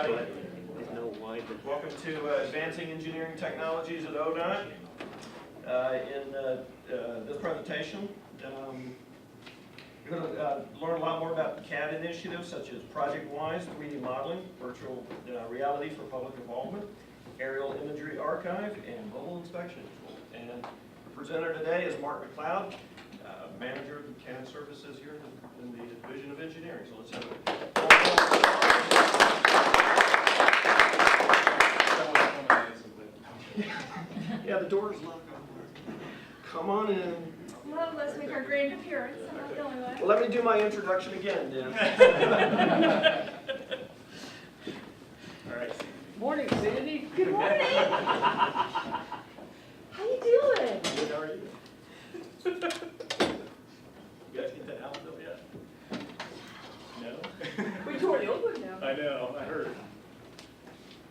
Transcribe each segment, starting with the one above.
Welcome to Advancing Engineering Technologies at ODOT. In this presentation, you're going to learn a lot more about CAD initiatives such as ProjectWise, 3D modeling, virtual reality for public involvement, aerial imagery archive, and mobile inspection tool. And the presenter today is McCloud, manager of CAD services here in the Division of Engineering. So let's have yeah, the door's locked. Come on in. Well, let's make our grand appearance. I'm not the only one. Well, let me do my introduction again, then. All right. Morning, Sandy. Good morning. How you doing? Good, how are you? You guys get that out though yet? No? We tore the old one down. I know, I heard.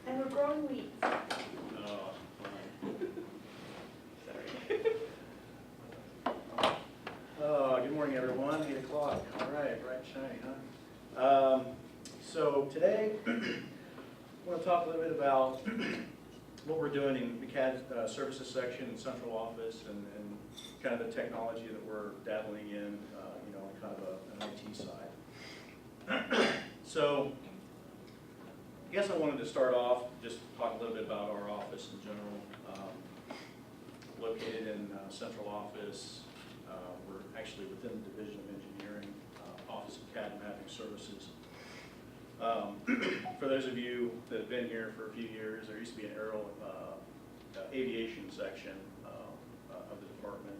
And we're growing weeds. Oh, sorry. Good morning, everyone. 8 o'clock. All right, bright and shiny, huh? So today, I want to talk a little bit about what we're doing in the CAD services section in central office and kind of the technology that we're dabbling in, on kind of an IT side. So I guess I wanted to start off, just talk a little bit about our office in general. Located in central office. We're actually within the Division of Engineering, Office of CAD and Mapping Services. For those of you that have been here for a few years, there used to be an aviation section of the department,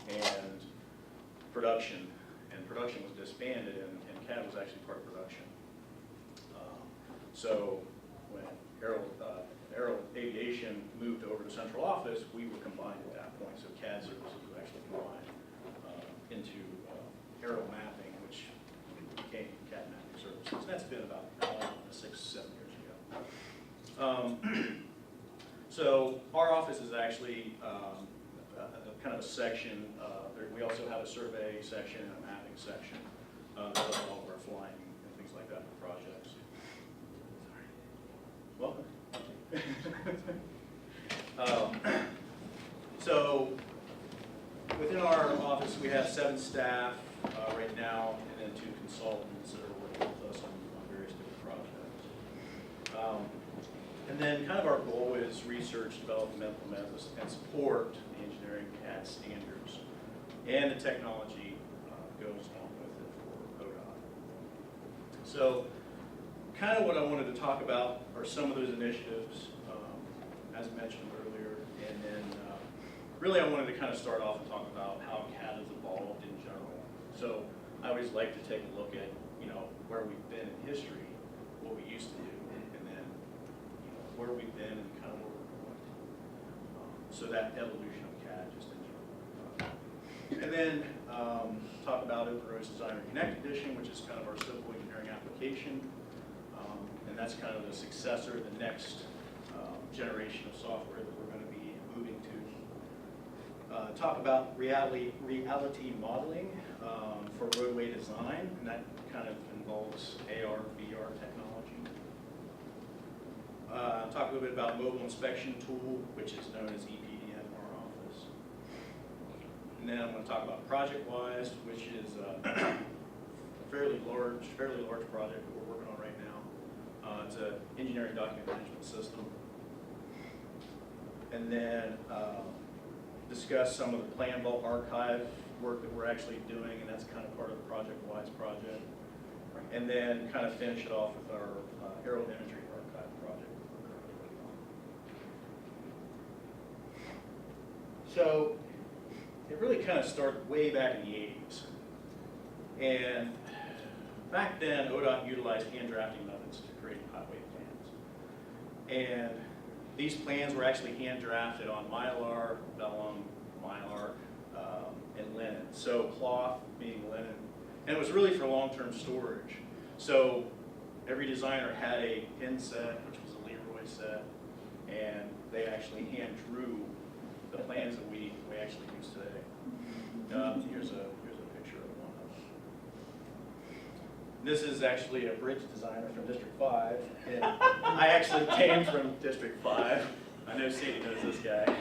and production. And production was disbanded, and CAD was actually part of production. So when Aero Aviation moved over to central office, we were combined at that point. So CAD services was actually combined into Aero Mapping, which became CAD Mapping Services. And that's been about 6-7 years ago. So our office is actually kind of a section. We also have a survey section and a mapping section. That does all of our flying and things like that for projects. Welcome. So within our office, we have 7 staff right now, and then 2 consultants that are working with us on various different projects. And then kind of our goal is research, develop, and implement, and support the engineering CAD standards and the technology goes along with it for ODOT. So kind of what I wanted to talk about are some of those initiatives, as mentioned earlier, and then really I wanted to kind of start off and talk about how CAD has evolved in general. So I always like to take a look at, where we've been in history, what we used to do, and then, where we've been and kind of where we're going. So that evolution of CAD just in general. And then talk about Open Roads Designer Connect Edition, which is kind of our civil engineering application. And that's kind of the successor, the next generation of software that we're going to be moving to. Talk about reality modeling for roadway design, and that kind of involves AR, VR technology. Talk a little bit about mobile inspection tool, which is known as EPDM in our office. And then I'm going to talk about ProjectWise, which is a fairly large project that we're working on right now. It's an engineering document management system. And then discuss some of the plan vault archive work that we're actually doing, and that's kind of part of the ProjectWise project. And then kind of finish it off with our aerial imagery archive project that we're currently working on. So it really kind of started way back in the 80s. And back then, ODOT utilized hand drafting methods to create highway plans. And these plans were actually hand drafted on mylar, vellum, mylar, and linen. So cloth being linen. And it was really for long-term storage. So every designer had a pin set, which was a Leroy set, and they actually hand drew the plans that we actually use today. Here's a picture of one of them. This is actually a bridge designer from District 5. And I actually came from District 5. I know Sadie knows this guy.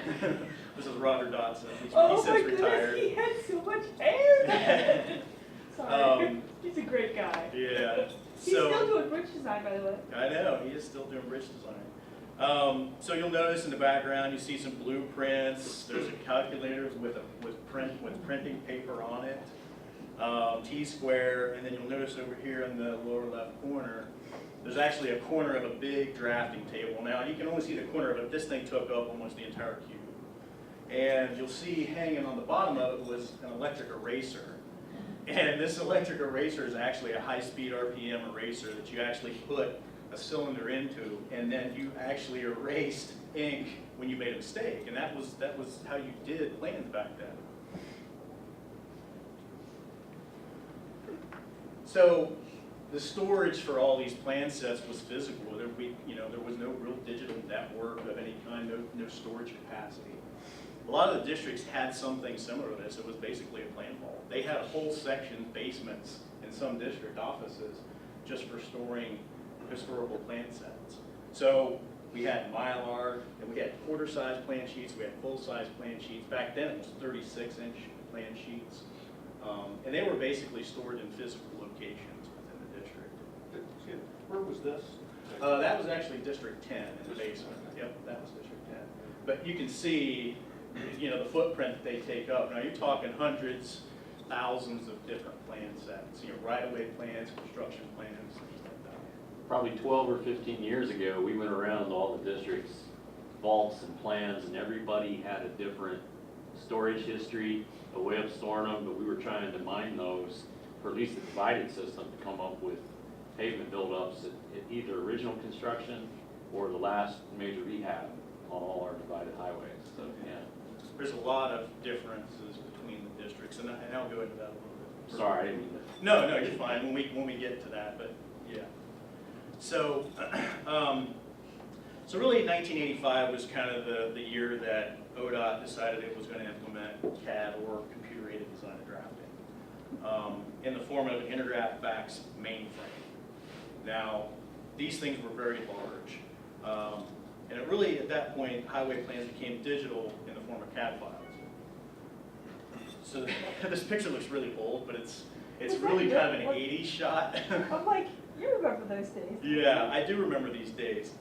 This is Roger Dotson. He's since retired. He had so much hair. Sorry. He's a great guy. Yeah. He's still doing bridge design, by the way. I know, he is still doing bridge design. So you'll notice in the background, you see some blueprints. There's a calculator with printing paper on it, T-square, and then you'll notice over here in the lower left corner, there's actually a corner of a big drafting table. Now you can only see the corner of it. This thing took up almost the entire cube. And you'll see hanging on the bottom of it was an electric eraser. And this electric eraser is actually a high-speed RPM eraser that you actually put a cylinder into, and then you actually erased ink when you made a mistake. And that was how you did plans back then. So the storage for all these plan sets was physical. There was no real digital network of any kind, no storage capacity. A lot of the districts had something similar to this. It was basically a plan vault. They had whole section basements in some district offices just for storing historical plan sets. So we had Mylar, and we had quarter-size plan sheets, we had full-size plan sheets. Back then it was 36-inch plan sheets. And they were basically stored in physical locations within the district. Where was this? That was actually District 10 in the basement. Yep, that was District 10. But you can see, the footprint that they take up. Now you're talking hundreds, thousands of different plan sets. Right-of-way plans, construction plans, things like that. Probably 12 or 15 years ago, we went around all the districts' vaults and plans, and everybody had a different storage history, a way of storing them, but we were trying to mine those, for at least a divided system, to come up with pavement buildups at either original construction or the last major rehab on all our divided highways. So, yeah. There's a lot of differences between the districts, and I'll go into that a little bit. Sorry, I didn't mean to. No, you're fine when we get to that, but yeah. So, so really 1985 was kind of the year that ODOT decided it was going to implement CAD, or computer-aided design and drafting, in the form of an intergraph fax mainframe. Now, these things were very large. And it really, at that point, highway plans became digital in the form of CAD files. So this picture looks really old, but it's really kind of an 80s shot. I'm like, you remember those days. Yeah, I do remember these days.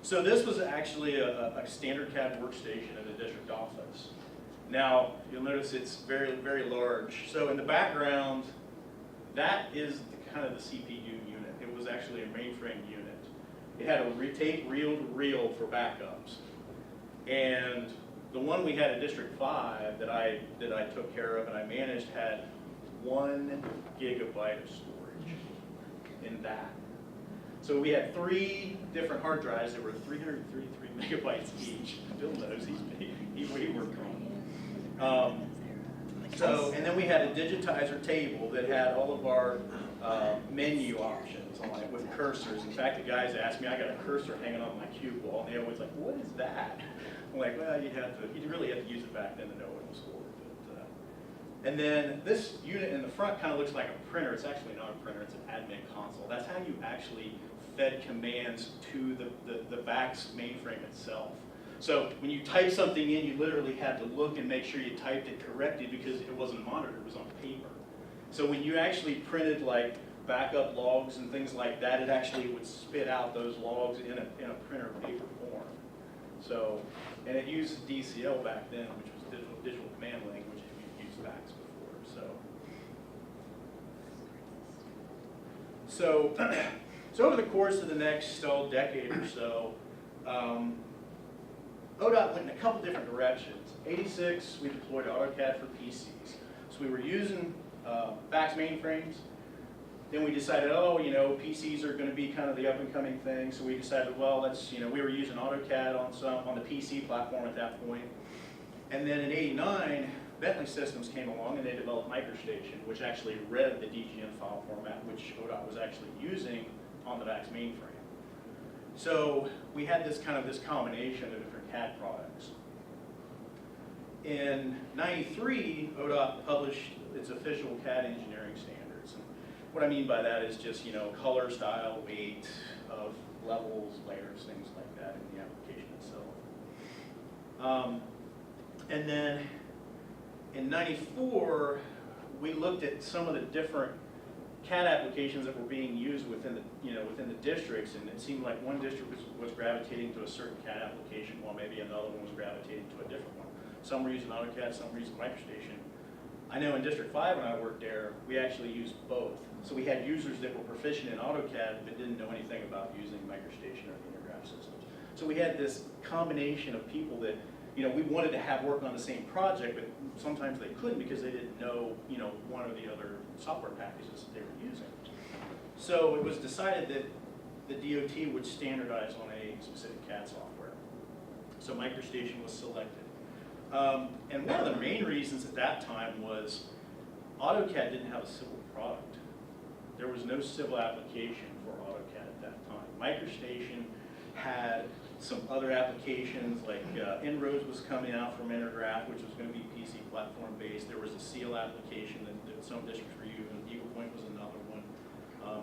So this was actually a standard CAD workstation in the district office. Now, you'll notice it's very, very large. So in the background, that is kind of the CPU unit. It was actually a mainframe unit. It had a tape reel-to-reel for backups. And the one we had at District 5 that I took care of and I managed had 1 gigabyte of storage in that. So we had 3 different hard drives that were 333 megabytes each. Bill knows he worked on. And then we had a digitizer table that had all of our menu options on it with cursors. In fact, the guys asked me, I got a cursor hanging on my cube wall, and they always like, what is that? I'm like, well, you really have to use it back then to know what it was for. And then this unit in the front kind of looks like a printer. It's actually not a printer, it's an admin console. That's how you actually fed commands to the VAX mainframe itself. So when you type something in, you literally had to look and make sure you typed it correctly because it wasn't monitored, it was on paper. So when you actually printed like backup logs and things like that, it actually would spit out those logs in a printer paper form. So, and it used DCL back then, which was digital command language, and we've used VAX before. So over the course of the next decade or so, ODOT went in a couple different directions. 86, we deployed AutoCAD for PCs. So we were using VAX mainframes. Then we decided, PCs are going to be kind of the up-and-coming thing. So we decided, well, we were using AutoCAD on the PC platform at that point. And then in 89, Bentley Systems came along and they developed MicroStation, which actually read the DGN file format, which ODOT was actually using on the VAX mainframe. So we had this combination of different CAD products. In 93, ODOT published its official CAD engineering standards. And what I mean by that is just, you know, color, style, weight of levels, layers, things like that in the application itself. And then in '94, we looked at some of the different CAD applications that were being used within the, you know, within the districts, and it seemed like one district was gravitating to a certain CAD application, while maybe another one was gravitating to a different one. Some were using AutoCAD, some were using MicroStation. I know in District 5 when I worked there, we actually used both. So we had users that were proficient in AutoCAD but didn't know anything about using MicroStation or the Intergraph systems. So we had this combination of people that, you know, we wanted to have work on the same project, but sometimes they couldn't because they didn't know, you know, one or the other software packages that they were using. So it was decided that the DOT would standardize on a specific CAD software. So MicroStation was selected. And one of the main reasons at that time was AutoCAD didn't have a civil product. There was no civil application for AutoCAD at that time. MicroStation had some other applications, like Inroads was coming out from Intergraph, which was going to be PC platform based. There was a seal application that some districts were using. Eagle Point was another one.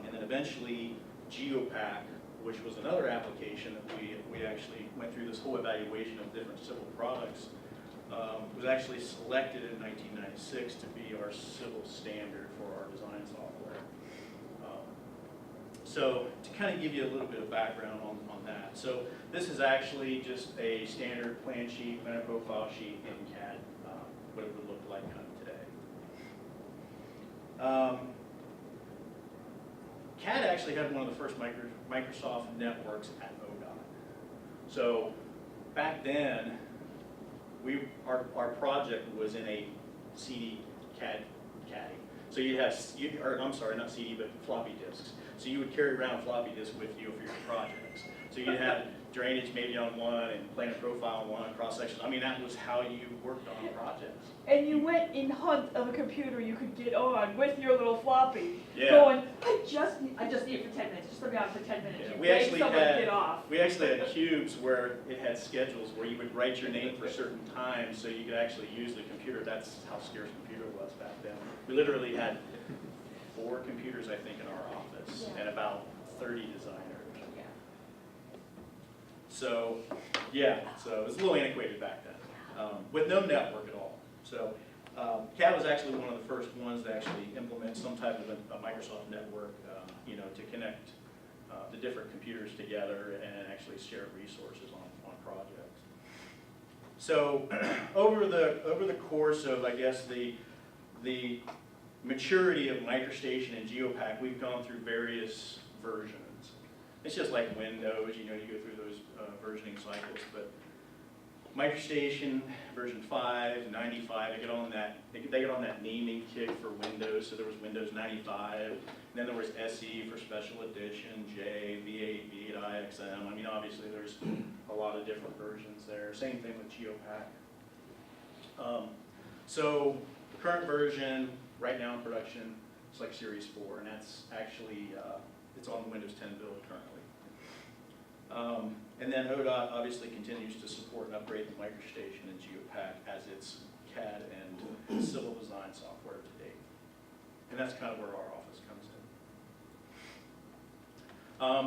And then eventually GeoPack, which was another application that we actually went through this whole evaluation of different civil products, was actually selected in 1996 to be our civil standard for our design software. So to kind of give you a little bit of background on that. So this is actually just a standard plan sheet, meta profile sheet in CAD, what it would look like kind of today. CAD actually had one of the first Microsoft networks at ODOT. So back then, our project was in a CD CAD caddy. So you'd have, I'm sorry, not CD, but floppy disks. So you would carry around floppy disks with you for your projects. So you'd have drainage maybe on one and planar profile on one, cross sections. I mean, that was how you worked on projects. And you went in hunt of a computer you could get on with your little floppy, Yeah. going, I just need it for 10 minutes. Just let me on for 10 minutes. Yeah, You we make actually someone had- get off. We actually had cubes where it had schedules where you would write your name for certain times so you could actually use the computer. That's how scarce computer was back then. We literally had 4 computers, I think, in our office, Yeah. and about 30 designers. Yeah. So, yeah, so it was a little antiquated back then, with no network at all. So CAD was actually one of the first ones to actually implement some type of a Microsoft network, you know, to connect the different computers together and actually share resources on projects. So over the course of, I guess, the maturity of MicroStation and GeoPack, we've gone through various versions. It's just like Windows, you know, you go through those versioning cycles, but MicroStation version 5, 95, they get on that naming kick for Windows, so there was Windows 95, and then there was SE for Special Edition, J, V8, V8, IXM. I mean, obviously there's a lot of different versions there. Same thing with GeoPack. So the current version, right now in production, it's like Series 4, and that's actually, it's on the Windows 10 build currently. And then ODOT obviously continues to support and upgrade the MicroStation and GeoPack as its CAD and civil design software to date. And that's kind of where our office comes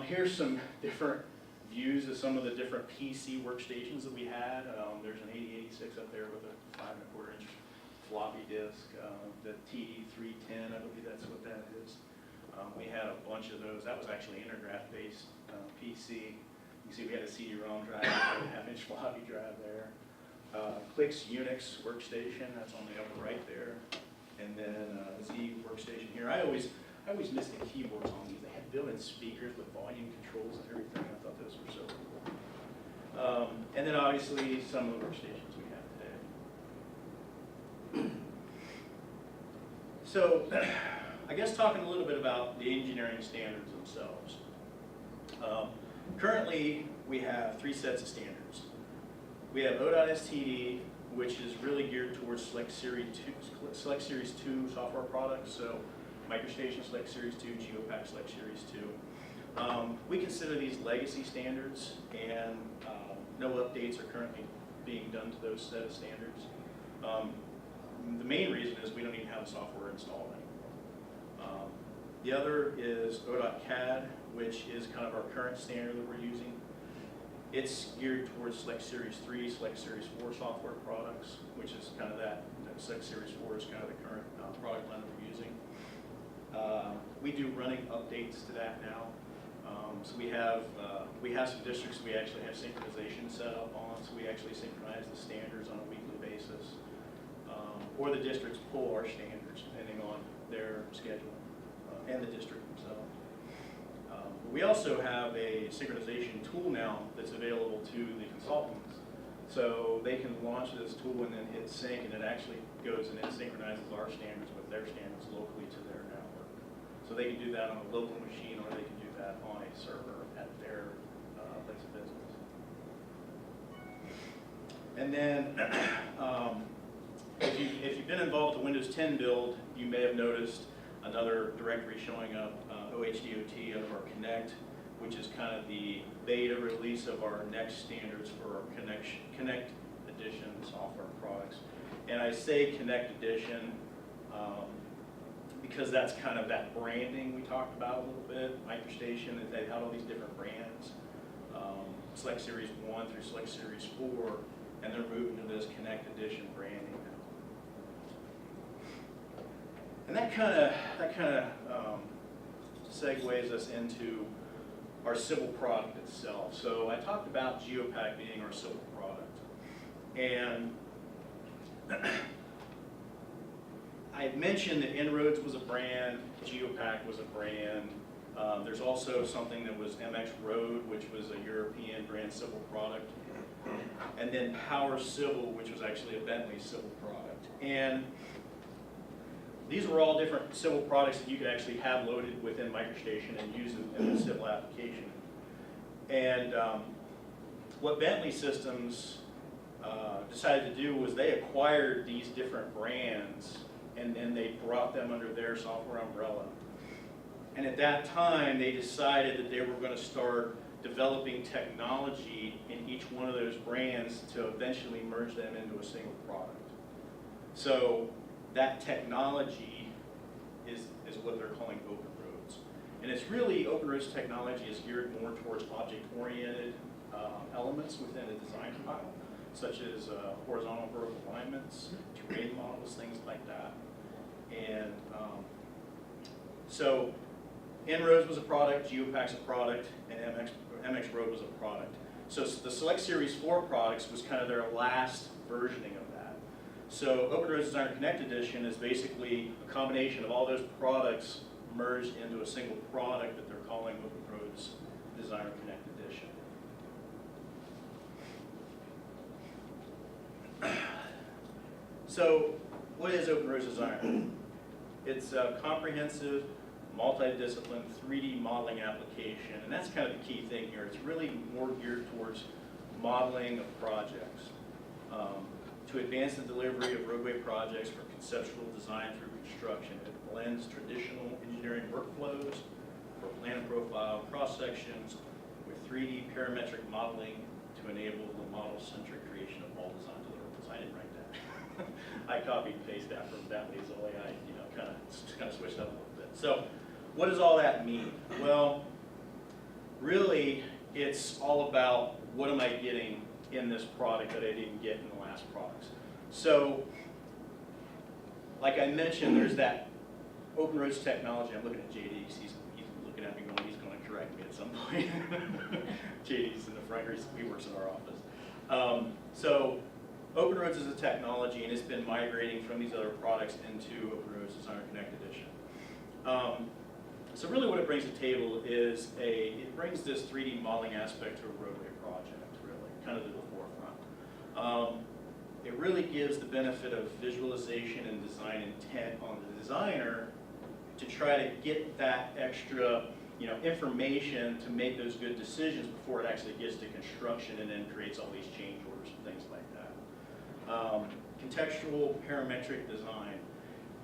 in. Here's some different views of some of the different PC workstations that we had. There's an 8086 up there with a 5¼ inch floppy disk, the TD310, I believe that's what that is. We had a bunch of those. That was actually Intergraph-based PC. You can see we had a CD-ROM drive, a 1/2 inch floppy drive there. Click's Unix workstation, that's on the upper right there. And then Z workstation here. I always miss the keyboards on these. They had built-in speakers with volume controls and everything. I thought those were so cool. And then obviously some of the workstations we have today. So I guess talking a little bit about the engineering standards themselves. Currently, we have 3 sets of standards. We have ODOT STD, which is really geared towards Select Series 2 software products, so MicroStation Select Series 2, GeoPack Select Series 2. We consider these legacy standards, and no updates are currently being done to those set of standards. The main reason is we don't even have the software installed anymore. The other is ODOT CADD, which is kind of our current standard that we're using. It's geared towards Select Series 3, Select Series 4 software products, which is kind of that Select Series 4 is kind of the current product line that we're using. We do running updates to that now. So we have some districts we actually have synchronization set up on, so we actually synchronize the standards on a weekly basis. Or the districts pull our standards depending on their schedule and the district themselves. We also have a synchronization tool now that's available to the consultants. So they can launch this tool and then hit sync, and it actually goes and it synchronizes our standards with their standards locally to their network. So they can do that on a local machine, or they can do that on a server at their place of business. And then if you've been involved with the Windows 10 build, you may have noticed another directory showing up, OHDOT, under our Connect, which is kind of the beta release of our next standards for our Connect Edition software products. And I say Connect Edition because that's kind of that branding we talked about a little bit. MicroStation, they had all these different brands, Select Series 1 through Select Series 4, and they're moving to this Connect Edition branding now. And that kind of segues us into our civil product itself. So I talked about Geopack being our civil product, and I mentioned that Inroads was a brand, Geopack was a brand. There's also something that was MX Road, which was a European brand civil product, and then Power Civil, which was actually a Bentley civil product. And these were all different civil products that you could actually have loaded within MicroStation and use in the civil application. And what Bentley Systems decided to do was they acquired these different brands, and then they brought them under their software umbrella. And at that time, they decided that they were going to start developing technology in each one of those brands to eventually merge them into a single product. So that technology is what they're calling Open Roads. And it's really, Open Roads technology is geared more towards object-oriented elements within a design file, such as horizontal vertical alignments, terrain models, things like that. And so Inroads was a product, Geopack's a product, and MX Road was a product. So the Select Series 4 products was kind of their last versioning of that. So Open Roads Designer Connect Edition is basically a combination of all those products merged into a single product that they're calling Open Roads Designer Connect Edition. So what is Open Roads Designer? It's a comprehensive, multidiscipline 3D modeling application, and that's kind of the key thing here. It's really more geared towards modeling of projects. To advance the delivery of roadway projects for conceptual design through construction. It blends traditional engineering workflows for plan and profile cross-sections with 3D parametric modeling to enable the model-centric creation of all design deliverables. I didn't write that. I copied and pasted that from Bentley, so the way I kind of switched up a little bit. So what does all that mean? Well, really, it's all about what am I getting in this product that I didn't get in the last products. So, like I mentioned, there's that Open Roads technology. I'm looking at JD, he's looking at me going, he's going to correct me at some point. JD's in the front, he works in our office. So, Open Roads is a technology, and it's been migrating from these other products into Open Roads Designer Connect Edition. So really what it brings to the table is it brings this 3D modeling aspect to a roadway project, really, kind of to the forefront. It really gives the benefit of visualization and design intent on the designer to try to get that extra information to make those good decisions before it actually gets to construction and then creates all these change orders and things like that. Contextual parametric design.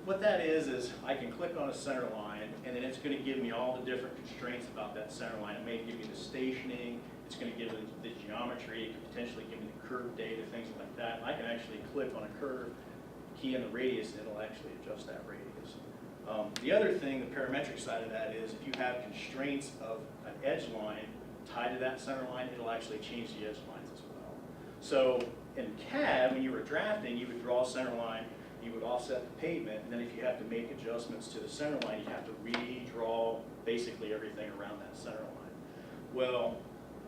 What that is I can click on a center line, and then it's going to give me all the different constraints about that center line. It may give me the stationing, it's going to give me the geometry, it could potentially give me the curve data, things like that. I can actually click on a curve, key in the radius, and it'll actually adjust that radius. The other thing, the parametric side of that is if you have constraints of an edge line tied to that center line, it'll actually change the edge lines as well. So in CAD, when you were drafting, you would draw a center line, you would offset the pavement, and then if you have to make adjustments to the center line, you have to redraw basically everything around that center line. Well,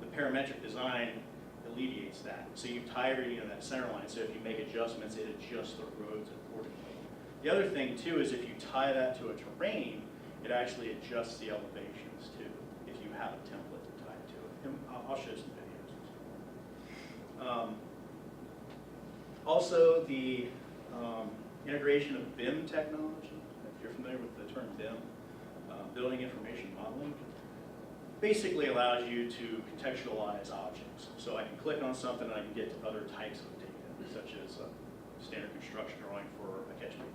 the parametric design alleviates that. So you tie everything to that center line, so if you make adjustments, it adjusts the roads accordingly. The other thing too is if you tie that to a terrain, it actually adjusts the elevations too, if you have a template to tie it to it. And I'll show some videos. Also, the integration of BIM technology, if you're familiar with the term BIM, Building Information Modeling, basically allows you to contextualize objects. So I can click on something and I can get to other types of data, such as a standard construction drawing for a catch basin.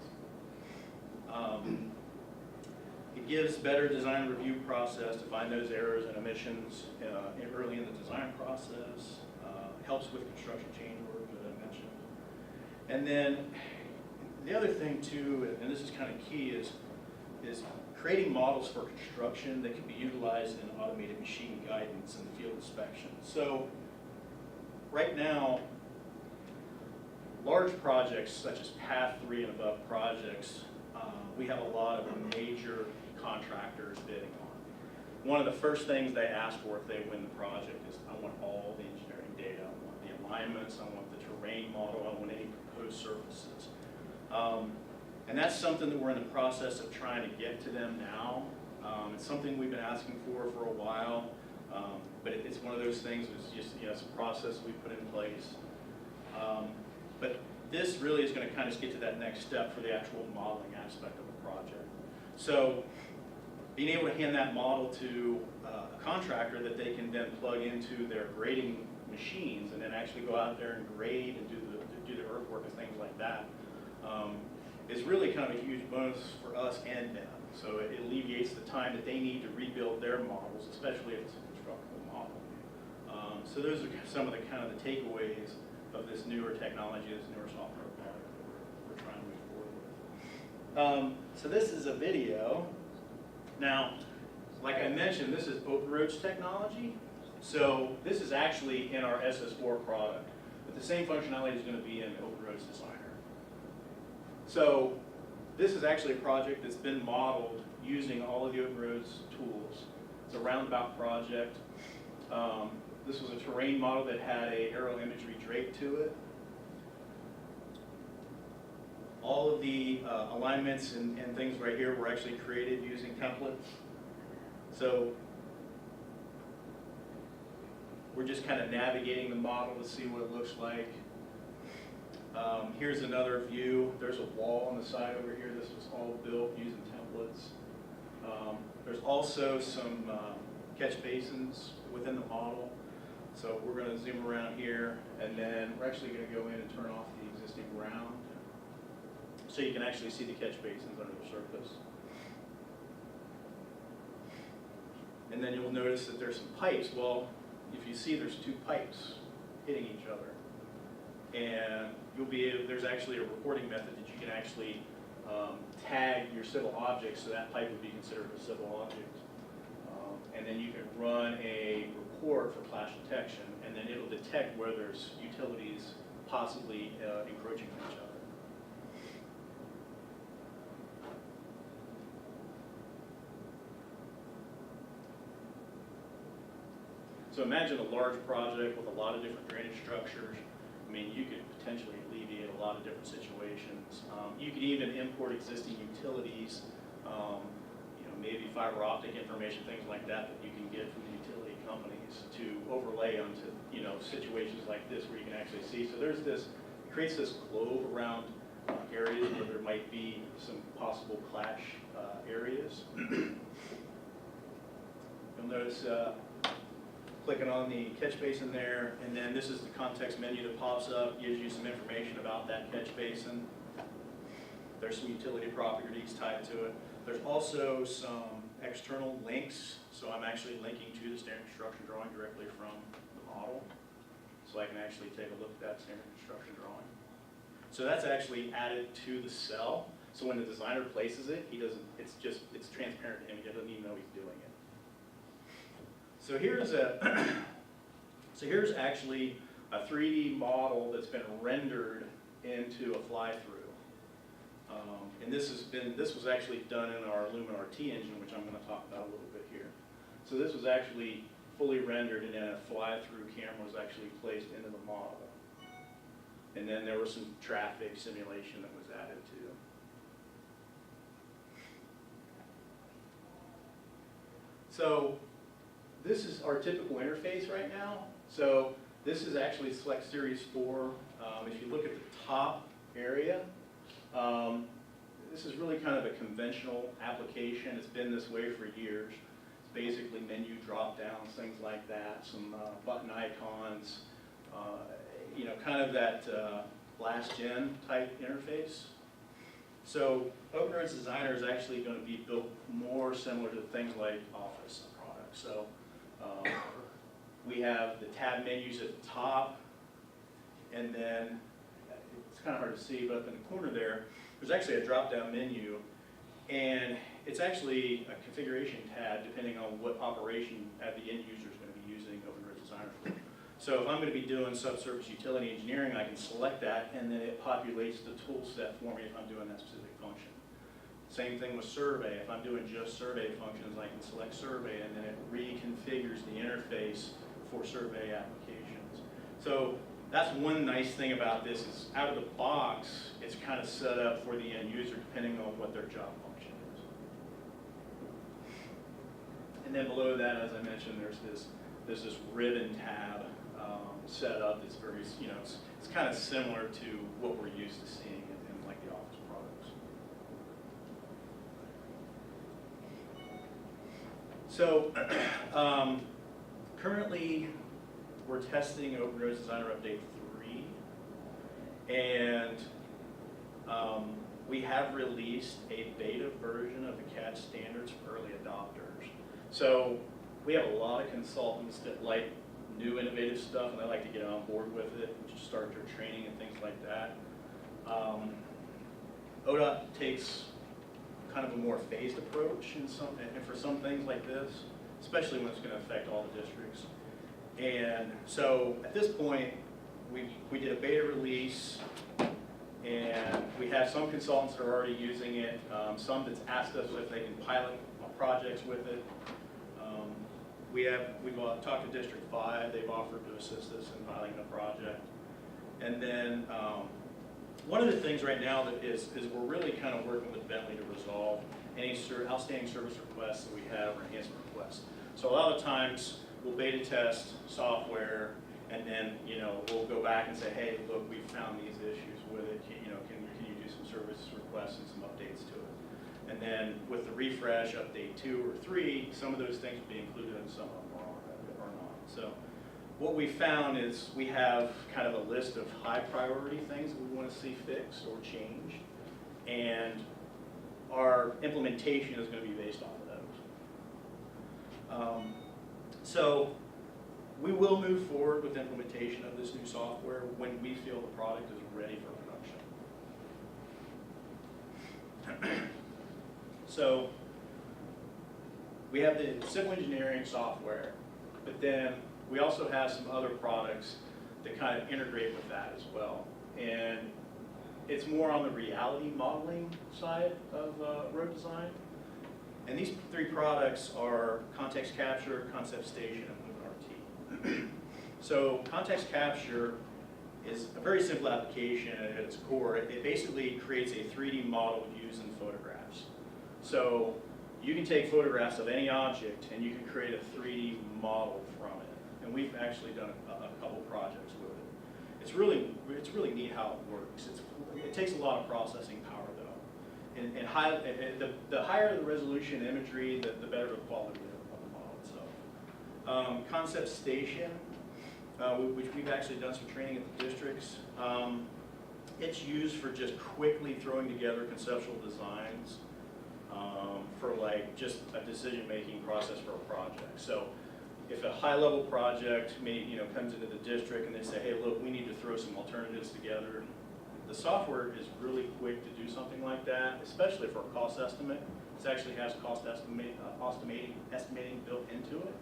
It gives better design review process to find those errors and omissions early in the design process. Helps with construction change orders that I mentioned. And then the other thing too, and this is kind of key, is creating models for construction that can be utilized in automated machine guidance and field inspection. So right now, large projects such as Path 3 and above projects, we have a lot of major contractors bidding on. One of the first things they ask for if they win the project is, I want all the engineering data, I want the alignments, I want the terrain model, I want any proposed surfaces. And that's something that we're in the process of trying to get to them now. It's something we've been asking for a while, but it's one of those things that's just, it's a process we put in place. But this really is going to kind of get to that next step for the actual modeling aspect of the project. So being able to hand that model to a contractor that they can then plug into their grading machines and then actually go out there and grade and do the earthwork and things like that is really kind of a huge bonus for us and them. So it alleviates the time that they need to rebuild their models, especially if it's a constructible model. So those are some of the kind of the takeaways of this newer technology, this newer software product that we're trying to move forward with. So this is a video. Now, like I mentioned, this is Open Roads technology. So this is actually in our SS4 product, but the same functionality is going to be in Open Roads Designer. So this is actually a project that's been modeled using all of the Open Roads tools. It's a roundabout project. This was a terrain model that had a aerial imagery draped to it. All of the alignments and things right here were actually created using templates. So we're just kind of navigating the model to see what it looks like. Here's another view. There's a wall on the side over here. This was all built using templates. There's also some catch basins within the model. So we're going to zoom around here, and then we're actually going to go in and turn off the existing ground so you can actually see the catch basins under the surface. And then you'll notice that there's some pipes. Well, if you see, there's two pipes hitting each other. And you'll be able, there's actually a reporting method that you can actually tag your civil object, so that pipe would be considered a civil object. And then you can run a report for clash detection, and then it'll detect where there's utilities possibly encroaching on each other. So imagine a large project with a lot of different drainage structures. I mean, you could potentially alleviate a lot of different situations. You could even import existing utilities, maybe fiber optic information, things like that you can get from the utility companies to overlay onto, situations like this where you can actually see. So there's this, it creates this globe around areas where there might be some possible clash areas. You'll notice clicking on the catch basin there, and then this is the context menu that pops up, gives you some information about that catch basin. There's some utility properties tied to it. There's also some external links, so I'm actually linking to the standard construction drawing directly from the model. So I can actually take a look at that standard construction drawing. So that's actually added to the cell. So when the designer places it, he doesn't, it's transparent to him, he doesn't even know he's doing it. So here's actually a 3D model that's been rendered into a fly-through. And this was actually done in our Lumen RT engine, which I'm going to talk about a little bit here. So this was actually fully rendered, and then a fly-through camera was actually placed into the model. And then there was some traffic simulation that was added to. So this is our typical interface right now. So this is actually Select Series 4. If you look at the top area, this is really kind of a conventional application. It's been this way for years. It's basically menu drop-downs, things like that, some button icons, you know, kind of that last-gen type interface. So OpenRoads Designer is actually going to be built more similar to things like Office products. So we have the tab menus at the top, and then it's kind of hard to see, but up in the corner there's actually a drop-down menu, and it's actually a configuration tab depending on what operation the end user is going to be using OpenRoads Designer for. So if I'm going to be doing subsurface utility engineering, I can select that, and then it populates the tool set for me if I'm doing that specific function. Same thing with survey. If I'm doing just survey functions, I can select survey, and then it reconfigures the interface for survey applications. So that's one nice thing about this is out of the box, it's kind of set up for the end user depending on what their job function is. And then below that, as I mentioned, there's this ribbon tab set up that's very, you know, it's kind of similar to what we're used to seeing in like the Office products. So currently we're testing OpenRoads Designer Update 3, and we have released a beta version of the CADD standards for early adopters. So we have a lot of consultants that like new innovative stuff, and they like to get on board with it and just start their training and things like that. ODOT takes kind of a more phased approach and for some things like this, especially when it's going to affect all the districts. And so at this point, we did a beta release, and we have some consultants that are already using it, some that's asked us if they can pilot projects with it. We've talked to District 5, they've offered to assist us in piloting the project. And then one of the things right now that is we're really kind of working with Bentley to resolve any outstanding service requests that we have or enhancement requests. So a lot of times we'll beta test software, and then we'll go back and say, hey, look, we've found these issues with it. Can you do some service requests and some updates to it? And then with the refresh, update 2 or 3, some of those things will be included and some of them are not. So what we found is we have kind of a list of high priority things that we want to see fixed or changed, and our implementation is going to be based off of those. So we will move forward with implementation of this new software when we feel the product is ready for production. So we have the civil engineering software, but then we also have some other products that kind of integrate with that as well. And it's more on the reality modeling side of road design. And these 3 products are Context Capture, Concept Station, and Lumen RT. So Context Capture is a very simple application at its core. It basically creates a 3D model using photographs. So you can take photographs of any object and you can create a 3D model from it. And we've actually done a couple projects with it. It's really neat how it works. It takes a lot of processing power though. And the higher the resolution imagery, the better the quality of the model itself. Concept Station, which we've actually done some training at the districts. It's used for just quickly throwing together conceptual designs for like just a decision-making process for a project. So if a high-level project comes into the district and they say, hey, look, we need to throw some alternatives together, the software is really quick to do something like that, especially for a cost estimate. It actually has cost estimating built into it.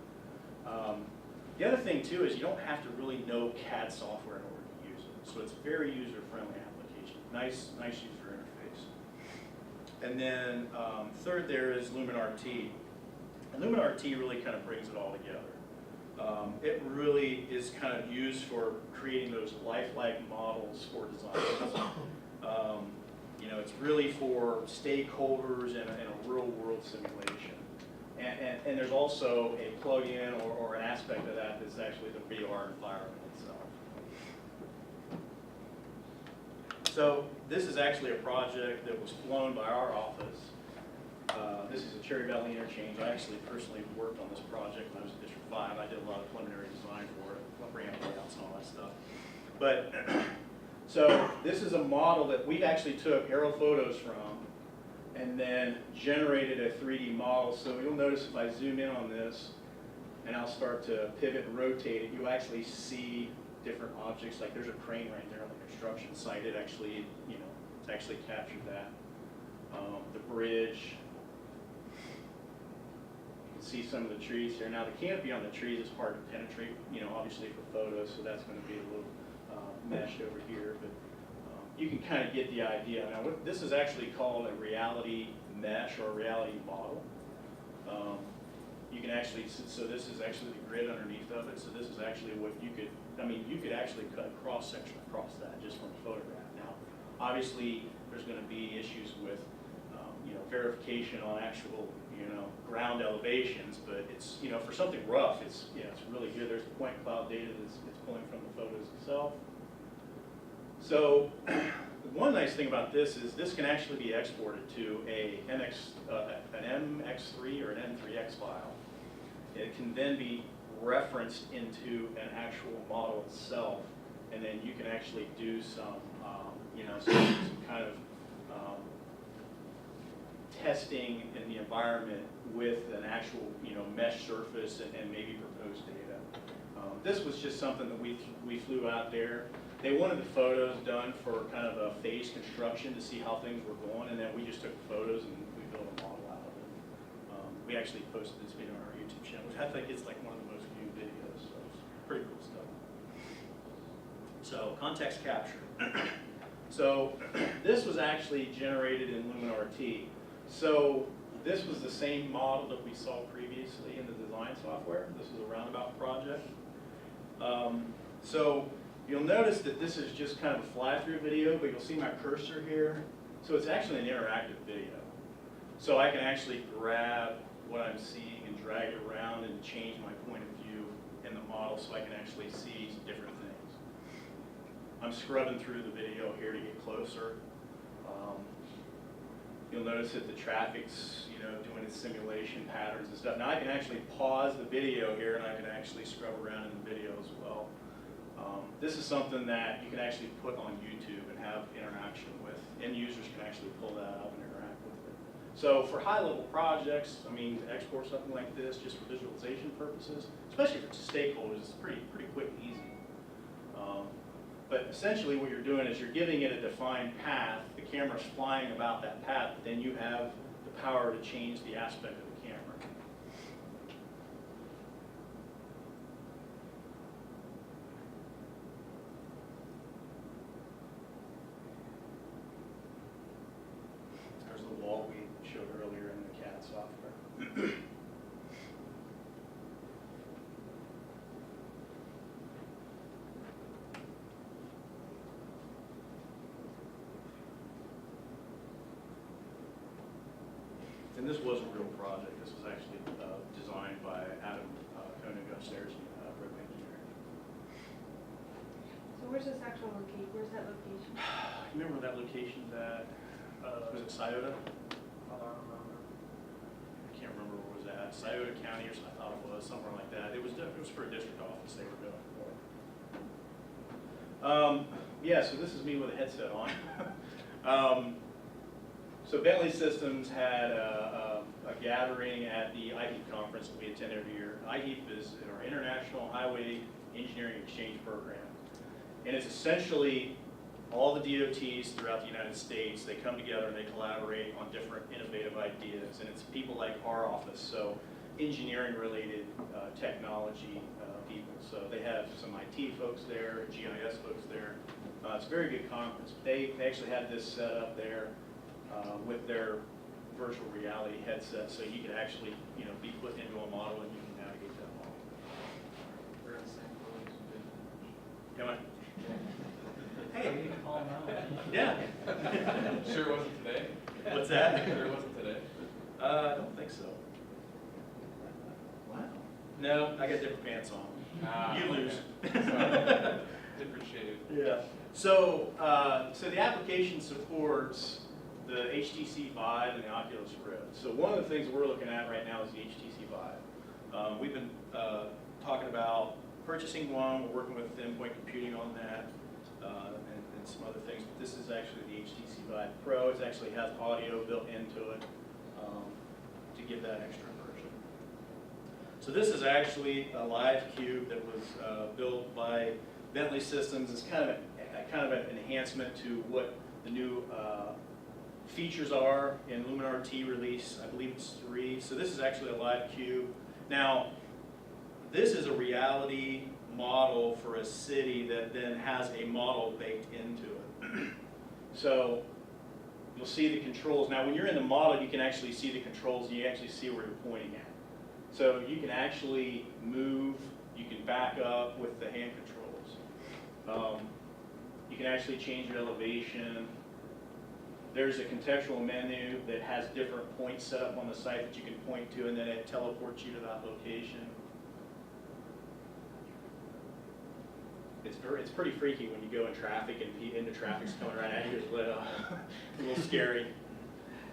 The other thing too is you don't have to really know CAD software in order to use it. So it's a very user-friendly application. Nice user interface. And then third there is LumenRT. And LumenRT really kind of brings it all together. It really is kind of used for creating those lifelike models for design. You know, it's really for stakeholders in a real-world simulation. And there's also a plug-in or an aspect of that that's actually the VR environment itself. So this is actually a project that was flown by our office. This is a Cherry Valley Interchange. I actually personally worked on this project when I was in District 5. I did a lot of preliminary design for it, ramp layouts and all that stuff. But so this is a model that we actually took aerial photos from and then generated a 3D model. So you'll notice if I zoom in on this and I'll start to pivot and rotate it, you'll actually see different objects. Like there's a crane right there on the construction site. It actually, you know, it's actually captured that. The bridge. You can see some of the trees here. Now the canopy on the trees is hard to penetrate, you know, obviously for photos, so that's going to be a little meshed over here, but you can kind of get the idea. Now this is actually called a reality mesh or a reality model. You can actually, so this is actually the grid underneath of it, so this is actually what you could, I mean, you could actually cut a cross section across that just from a photograph. Now, obviously, there's going to be issues with, you know, verification on actual, you know, ground elevations, but it's, you know, for something rough, it's, yeah, it's really good. There's the point cloud data that's it's pulling from the photos itself. So one nice thing about this is this can actually be exported to an MX3 or an M3X file. It can then be referenced into an actual model itself, and then you can actually do some, you know, some kind of testing in the environment with an actual, you know, mesh surface and maybe proposed data. This was just something that we flew out there. They wanted the photos done for kind of a phase construction to see how things were going, and then we just took the photos and we built a model out of it. We actually posted this video on our YouTube channel, which I think it's like one of the most viewed videos, so it's pretty cool stuff. So, context capture. So, this was actually generated in LumenRT. So, this was the same model that we saw previously in the design software. This is a roundabout project. So, you'll notice that this is just kind of a fly-through video, but you'll see my cursor here. So it's actually an interactive video. So I can actually grab what I'm seeing and drag it around and change my point of view in the model so I can actually see different things. I'm scrubbing through the video here to get closer. You'll notice that the traffic's, you know, doing its simulation patterns and stuff. Now I can actually pause the video here and I can actually scrub around in the video as well. This is something that you can actually put on YouTube and have interaction with. End users can actually pull that up and interact with it. So for high-level projects, I mean, to export something like this just for visualization purposes, especially for stakeholders, it's pretty quick and easy. But essentially what you're doing is you're giving it a defined path. The camera's flying about that path, but then you have the power to change the aspect of the camera. There's the wall we showed earlier in the CAD software. And this was a real project. This was actually designed by Adam Koenig upstairs in Road Engineering. So where's this actual location? Where's that location? You remember where that location's at? Was it Scioto? I don't remember. I can't remember where it was at. Scioto County or something, I thought it was, somewhere like that. It was for a district office they were going for. Yeah, so this is me with a headset on. So Bentley Systems had a gathering at the IHEAP conference that we attend every year. IHEAP is our International Highway Engineering Exchange Program. And it's essentially all the DOTs throughout the United States, they come together and they collaborate on different innovative ideas. And it's people like our office, so engineering-related technology people. So they have some IT folks there, GIS folks there. It's a very good conference. They actually had this set up there with their virtual reality headset, so you can actually, be put into a model and you can navigate that model. We're in St. Louis. Come on. Hey. Yeah. Sure it wasn't today? What's that? Sure it wasn't today? I don't think so. Wow. No, I got different pants on. You lose. Sorry. Different shade. Yeah. So, so the application supports the HTC Vive and the Oculus Rift. So one of the things we're looking at right now is the HTC Vive. We've been talking about purchasing one. We're working with endpoint computing on that and some other things. But this is actually the HTC Vive Pro. It actually has audio built into it to give that extra immersion. So this is actually a live cube that was built by Bentley Systems. It's kind of an enhancement to what the new features are in Luminar T release. I believe it's 3. So this is actually a live cube. Now, this is a reality model for a city that then has a model baked into it. So you'll see the controls. Now, when you're in the model, you can actually see the controls and you actually see where you're pointing at. So you can actually move, you can back up with the hand controls. You can actually change your elevation. There's a contextual menu that has different points set up on the site that you can point to, and then it teleports you to that location. It's pretty freaky when you go in traffic and into traffic's coming right at you. It's a little scary.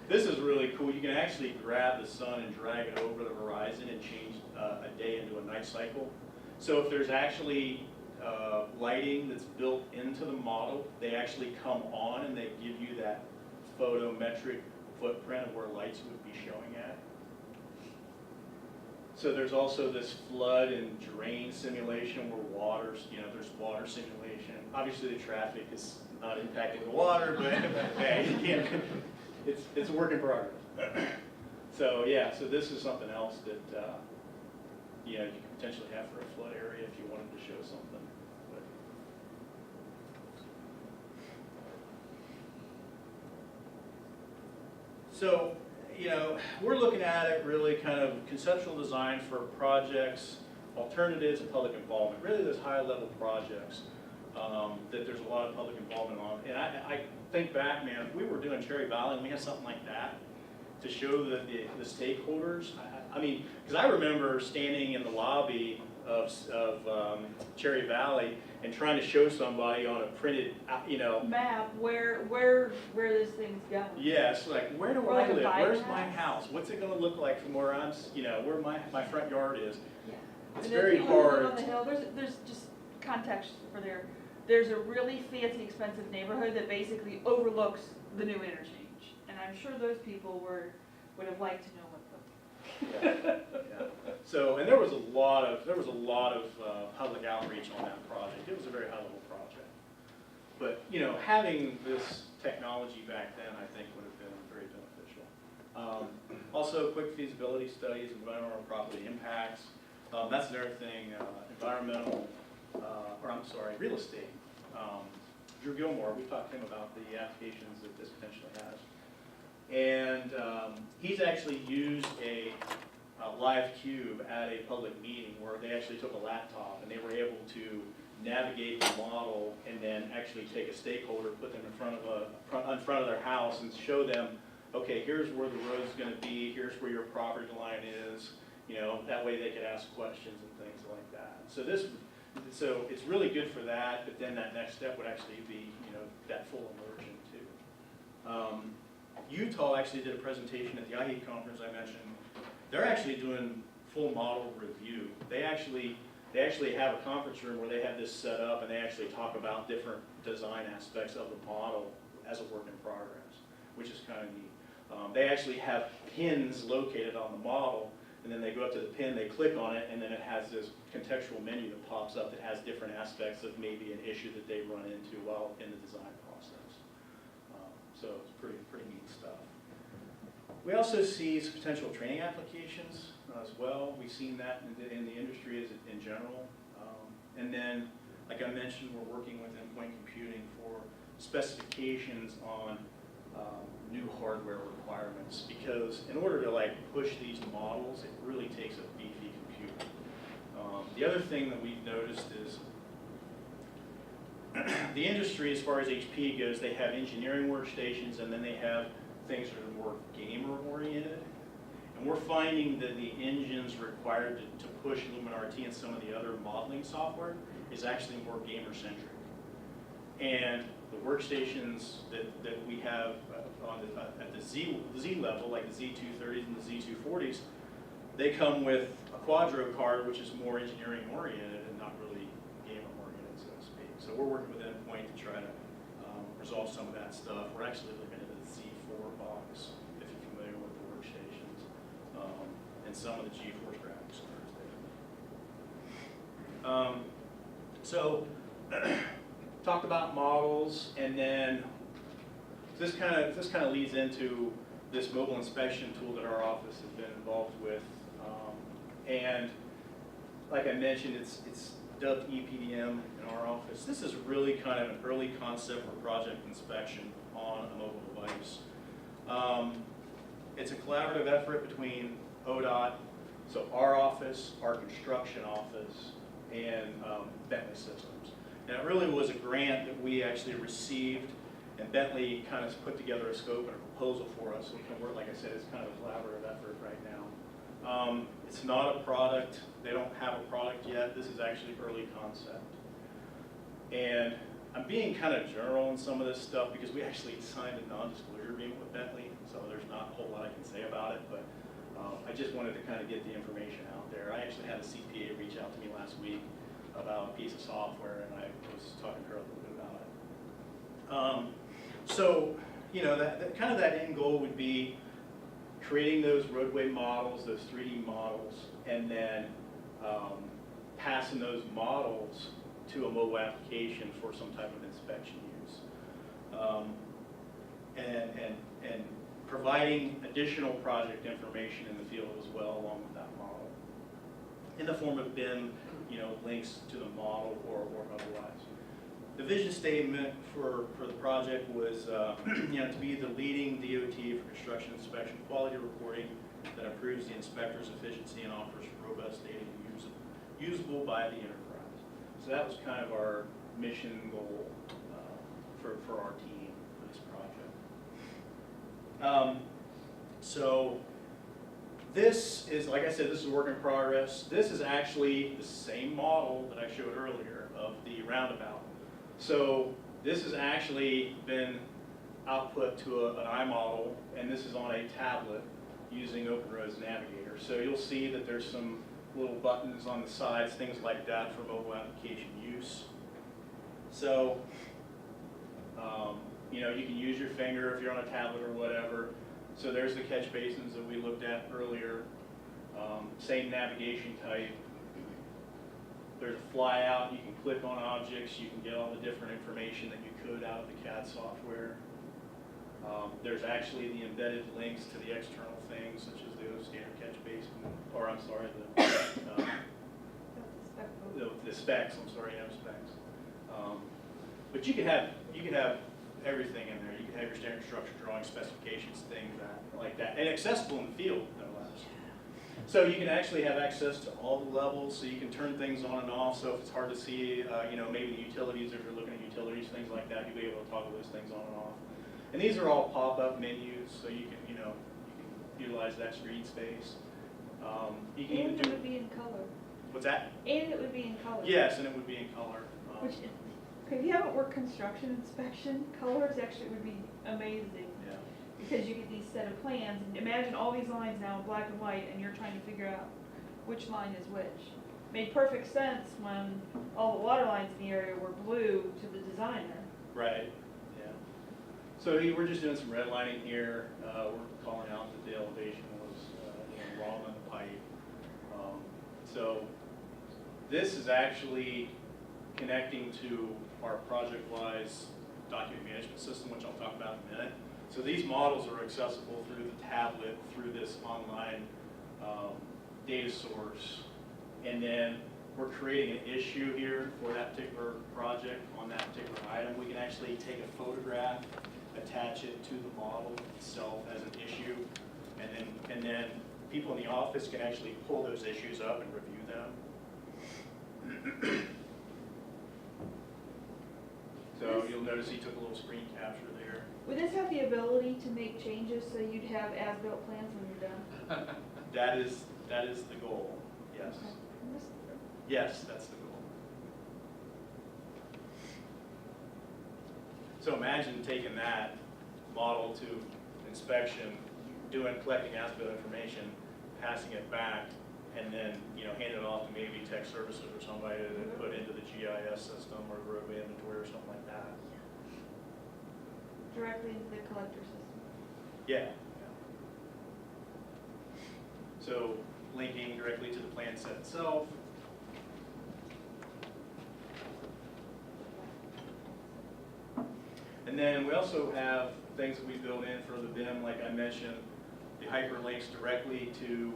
This is really cool. You can actually grab the sun and drag it over the horizon and change a day into a night cycle. So if there's actually lighting that's built into the model, they actually come on and they give you that photometric footprint of where lights would be showing at. So there's also this flood and drain simulation where there's water simulation. Obviously the traffic is not impacting the water, but hey, you can't, it's a work in progress. So yeah, so this is something else that you could potentially have for a flood area if you wanted to show something. So, we're looking at it really kind of conceptual design for projects, alternatives, and public involvement. Really those high-level projects that there's a lot of public involvement on. And I think back, man, if we were doing Cherry Valley and we had something like that to show the stakeholders, I mean, because I remember standing in the lobby of Cherry Valley and trying to show somebody on a printed, map where this thing's going. yes, like where do Or I like a live? bike Where's path. my house? What's it going to look like from where I'm, where my front yard is? Yeah. It's And then very people who live hard. on the hill, there's just context for there's a really fancy, expensive neighborhood that basically overlooks the new interchange, and I'm sure those people would have liked to know what Yeah. So, and there was a lot of public outreach on that project. It was a very high-level project. But having this technology back then, I think, would have been very beneficial. Also, quick feasibility studies, environmental and property impacts. That's another thing. Real estate. Drew Gilmore, we talked to him about the applications that this potentially has. And he's actually used a live cube at a public meeting where they actually took a laptop and they were able to navigate the model and then actually take a stakeholder, put them in front of their house and show them, okay, here's where the road's going to be, here's where your property line is. That way they could ask questions and things like that. So it's really good for that, but then that next step would actually be, that full immersion too. Utah actually did a presentation at the IHEAP conference I mentioned. They're actually doing full model review. They actually have a conference room where they have this set up and they actually talk about different design aspects of the model as a work in progress, which is kind of neat. They actually have pins located on the model, and then they go up to the pin, they click on it, and then it has this contextual menu that pops up that has different aspects of maybe an issue that they run into while in the design process. So it's pretty neat stuff. We also see some potential training applications as well. We've seen that in the industry in general. And then, like I mentioned, we're working with Endpoint Computing for specifications on new hardware requirements, because in order to like push these models, it really takes a beefy computer. The other thing that we've noticed is the industry, as far as HP goes, they have engineering workstations, and then they have things that are more gamer oriented. And we're finding that the engines required to push LumenRT and some of the other modeling software is actually more gamer centric. And the workstations that we have at the Z level, like the Z230s and the Z240s, they come with a Quadro card, which is more engineering oriented and not really gamer oriented, so to speak. So we're working with Endpoint to try to resolve some of that stuff. We're actually looking at the Z4 box, if you're familiar with the workstations, and some of the GeForce graphics cards there. So talked about models, and then this kind of leads into this mobile inspection tool that our office has been involved with. And like I mentioned, it's dubbed EPDM in our office. This is really kind of an early concept for project inspection on a mobile device. It's a collaborative effort between ODOT, so our office, our construction office, and Bentley Systems. And it really was a grant that we actually received, and Bentley kind of put together a scope and a proposal for us. So we can work, like I said, it's kind of a collaborative effort right now. It's not a product. They don't have a product yet. This is actually early concept. And I'm being kind of general in some of this stuff because we actually signed a non-disclosure agreement with Bentley, so there's not a whole lot I can say about it, but I just wanted to kind of get the information out there. I actually had a CPA reach out to me last week about a piece of software, and I was talking to her a little bit about it. So, you know, that kind of that end goal would be creating those roadway models, those 3D models, and then passing those models to a mobile application for some type of inspection use. And providing additional project information in the field as well along with that model, in the form of BIM, you know, links to the model or otherwise. The vision statement for the project was you know, to be the leading DOT for construction inspection quality reporting that improves the inspector's efficiency and offers robust data usable by the enterprise. So that was kind of our mission goal for our team for this project. So this is, like I said, this is a work in progress. This is actually the same model that I showed earlier of the roundabout. So this has actually been output to an iModel, and this is on a tablet using OpenRoads Navigator. So you'll see that there's some little buttons on the sides, things like that for mobile application use. So, you know, you can use your finger if you're on a tablet or whatever. So there's the catch basins that we looked at earlier. Same navigation type. There's a fly out, you can click on objects, you can get all the different information that you could out of the CAD software. There's actually the embedded links to the external things, such as the standard catch basin, or I'm sorry, the specs, I'm sorry, no specs. But you could have everything in there. You could have your standard construction drawing specifications, things like that, and accessible in the field, no less. So you can actually have access to all the levels, so you can turn things on and off. So if it's hard to see, you know, maybe the utilities, if you're looking at utilities, things like that, you'll be able to toggle those things on and off. And these are all pop-up menus, so you can, you know, you can utilize that screen space. You can even And do. it would be in color. What's that? And it would be in color. Yes, and it would be in color. Which, if you haven't worked construction inspection, colors actually would be amazing. Yeah. Because you get these set of plans, and imagine all these lines now in black and white, and you're trying to figure out which line is which. Made perfect sense when all the water lines in the area were blue to the designer. Right. Yeah. So we're just doing some redlining here. We're calling out that the elevation was you know, wrong on the pipe. So this is actually connecting to our project-wise document management system, which I'll talk about in a minute. So these models are accessible through the tablet, through this online data source. And then we're creating an issue here for that particular project on that particular item. We can actually take a photograph, attach it to the model itself as an issue, and then people in the office can actually pull those issues up and review them. So you'll notice he took a little screen capture there. Would this have the ability to make changes so you'd have as-built plans when you're done? That is the goal, yes. Okay. Yes, that's the goal. So imagine taking that model to inspection, collecting as-built information, passing it back, and then, handing it off to maybe tech services or somebody to put into the GIS system or roadway inventory or something like that. Directly into the collector system. Yeah. So linking directly to the plan set itself. And then we also have things that we built in for the BIM, like I mentioned, the hyperlinks directly to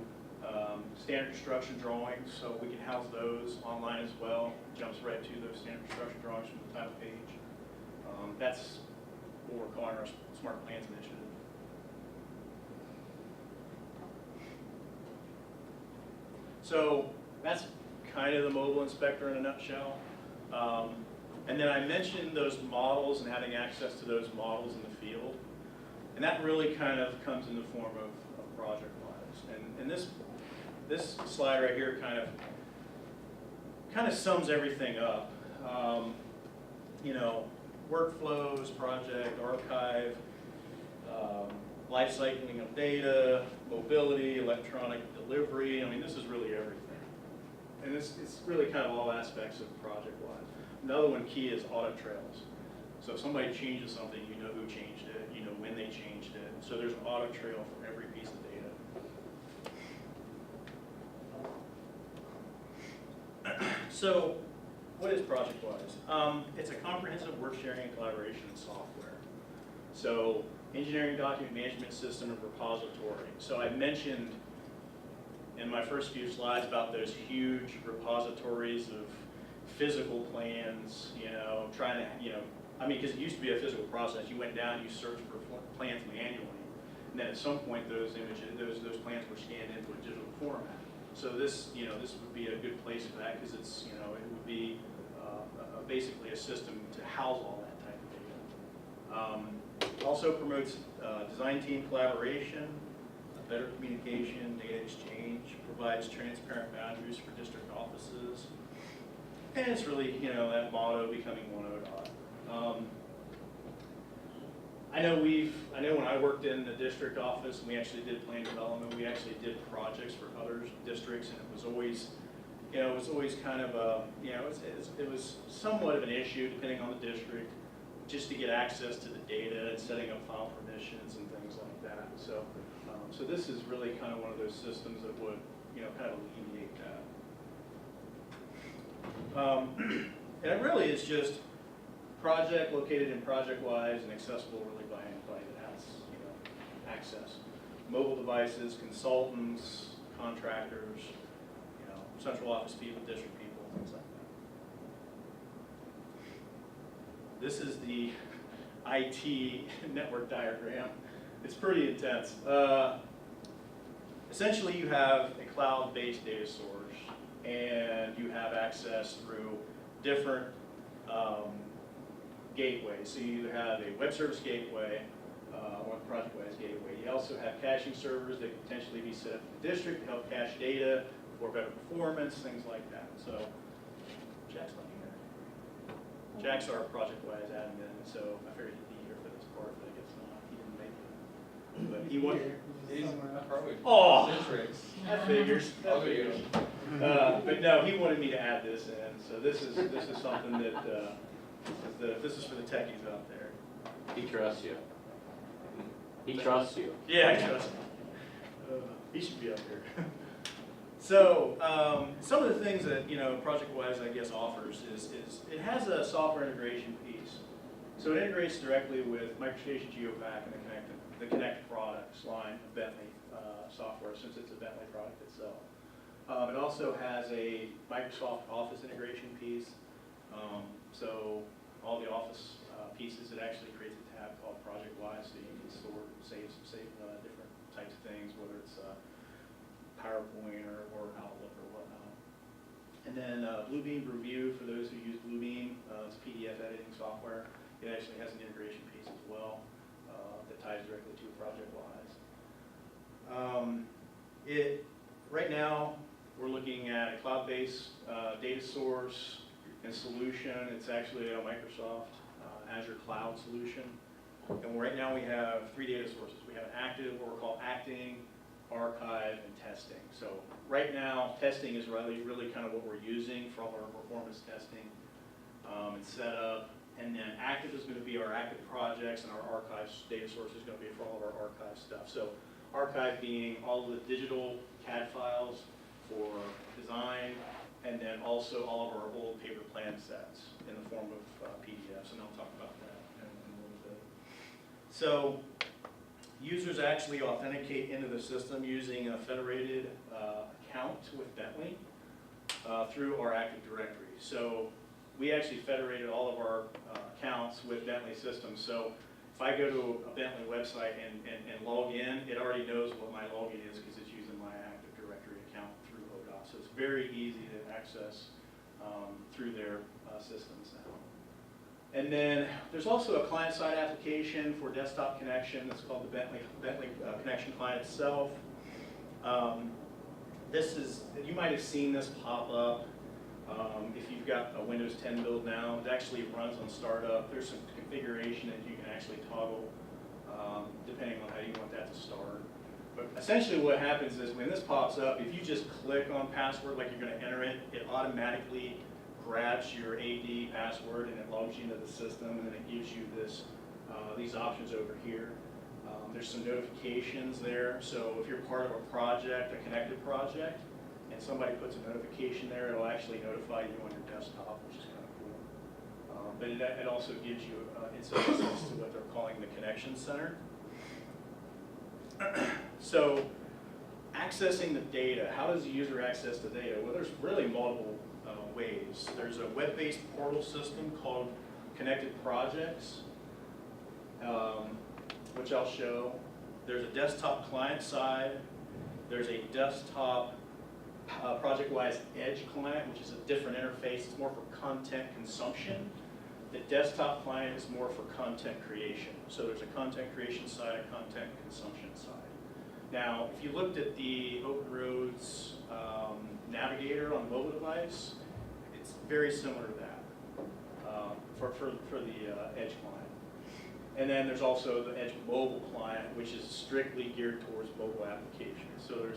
standard construction drawings, so we can house those online as well. Jumps right to those standard construction drawings from the title page. That's what we're calling our Smart Plans initiative. So that's kind of the mobile inspector in a nutshell. And then I mentioned those models and having access to those models in the field. And that really kind of comes in the form of project wise. And this slide right here kind of sums everything up. Workflows, project, archive, life cycling of data, mobility, electronic delivery. I mean, this is really everything. And it's really kind of all aspects of project-wise. Another one key is audit trails. So if somebody changes something, you know who changed it, you know when they changed it. So there's an audit trail for every piece of data. So what is ProjectWise? It's a comprehensive work sharing and collaboration software. So engineering document management system and repository. So I mentioned in my first few slides about those huge repositories of physical plans, trying to, because it used to be a physical process. You went down, you searched for plans manually, and then at some point those images, those plans were scanned into a digital format. So this, this would be a good place for that because it's, it would be basically a system to house all that type of data. Also promotes design team collaboration, better communication, data exchange, provides transparent boundaries for district offices, and it's really, that motto becoming one ODOT. I know when I worked in the district office and we actually did plan development, we actually did projects for other districts, and it was always, kind of a, it was somewhat of an issue depending on the district, just to get access to the data and setting up file permissions and things like that. So, so this is really kind of one of those systems that would, kind of alleviate that. And it really is just project located in ProjectWise and accessible really by anybody that has, access. Mobile devices, consultants, contractors, central office people, district people, things like that. This is the IT network diagram. It's pretty intense. Essentially, you have a cloud-based data source, and you have access through different gateways. So you either have a web service gateway or a ProjectWise gateway. You also have caching servers that could potentially be set up in the district to help cache data for better performance, things like that. So Jack's not here. Jack's our ProjectWise admin, so I figured he'd be here for this part, but I guess not. He didn't make it. But he wanted. He's probably Oh! Citrix. That figures. I'll be good. But no, he wanted me to add this in. So this is something that this is for the techies out there. He trusts you. He trusts you. Yeah, I trust him. He should be up here. So some of the things that ProjectWise I guess offers is it has a software integration piece, So it integrates directly with MicroStation GeoPack and the Connect products line of Bentley software, since it's a Bentley product itself. It also has a Microsoft Office integration piece. So all the Office pieces, it actually creates a tab called ProjectWise, so you can store, save different types of things, whether it's PowerPoint or Outlook or whatnot. And then Bluebeam Review, for those who use Bluebeam, it's PDF editing software. It actually has an integration piece as well that ties directly to ProjectWise. Right now, we're looking at a cloud-based data source and solution. It's actually a Microsoft Azure Cloud solution. And right now we have 3 data sources. We have active, what we're called acting, archive, and testing. So right now, testing is really kind of what we're using for all our performance testing and setup. And then active is going to be our active projects, and our archives data source is going to be for all of our archive stuff. So archive being all of the digital CAD files for design, and then also all of our old paper plan sets in the form of PDFs, and I'll talk about that in a little bit. So users actually authenticate into the system using a federated account with Bentley through our Active Directory. So we actually federated all of our accounts with Bentley systems. So if I go to a Bentley website and log in, it already knows what my login is because it's using my Active Directory account through ODOT. So it's very easy to access through their systems now. And then there's also a client-side application for desktop connection that's called the Bentley Connection Client itself. You might have seen this pop up. If you've got a Windows 10 build now, it actually runs on startup. There's some configuration that you can actually toggle depending on how you want that to start. But essentially what happens is when this pops up, if you just click on password like you're going to enter it, it automatically grabs your AD password and it logs you into the system, and then it gives you these options over here. There's some notifications there. So if you're part of a project, a connected project, and somebody puts a notification there, it'll actually notify you on your desktop, which is kind of cool. But it also gives you inside access to what they're calling the connection center. So accessing the data, how does the user access the data? Well, there's really multiple ways. There's a web-based portal system called Connected Projects, which I'll show. There's a desktop client side. There's a desktop ProjectWise Edge client, which is a different interface. It's more for content consumption. The desktop client is more for content creation. So there's a content creation side, a content consumption side. Now, if you looked at the OpenRoads Navigator on the mobile device, it's very similar to that for the Edge client. And then there's also the Edge mobile client, which is strictly geared towards mobile applications. So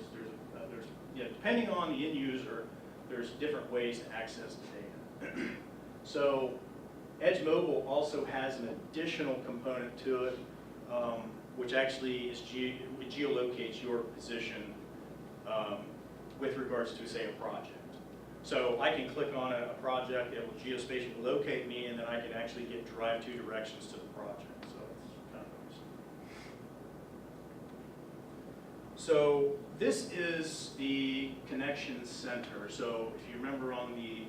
depending on the end user, there's different ways to access the data. So Edge Mobile also has an additional component to it, which actually is geolocates your position with regards to, say, a project. So I can click on a project, it will geospatially locate me, and then I can actually get drive-to directions to the project. So it's kind of nice. So this is the connection center. So if you remember on the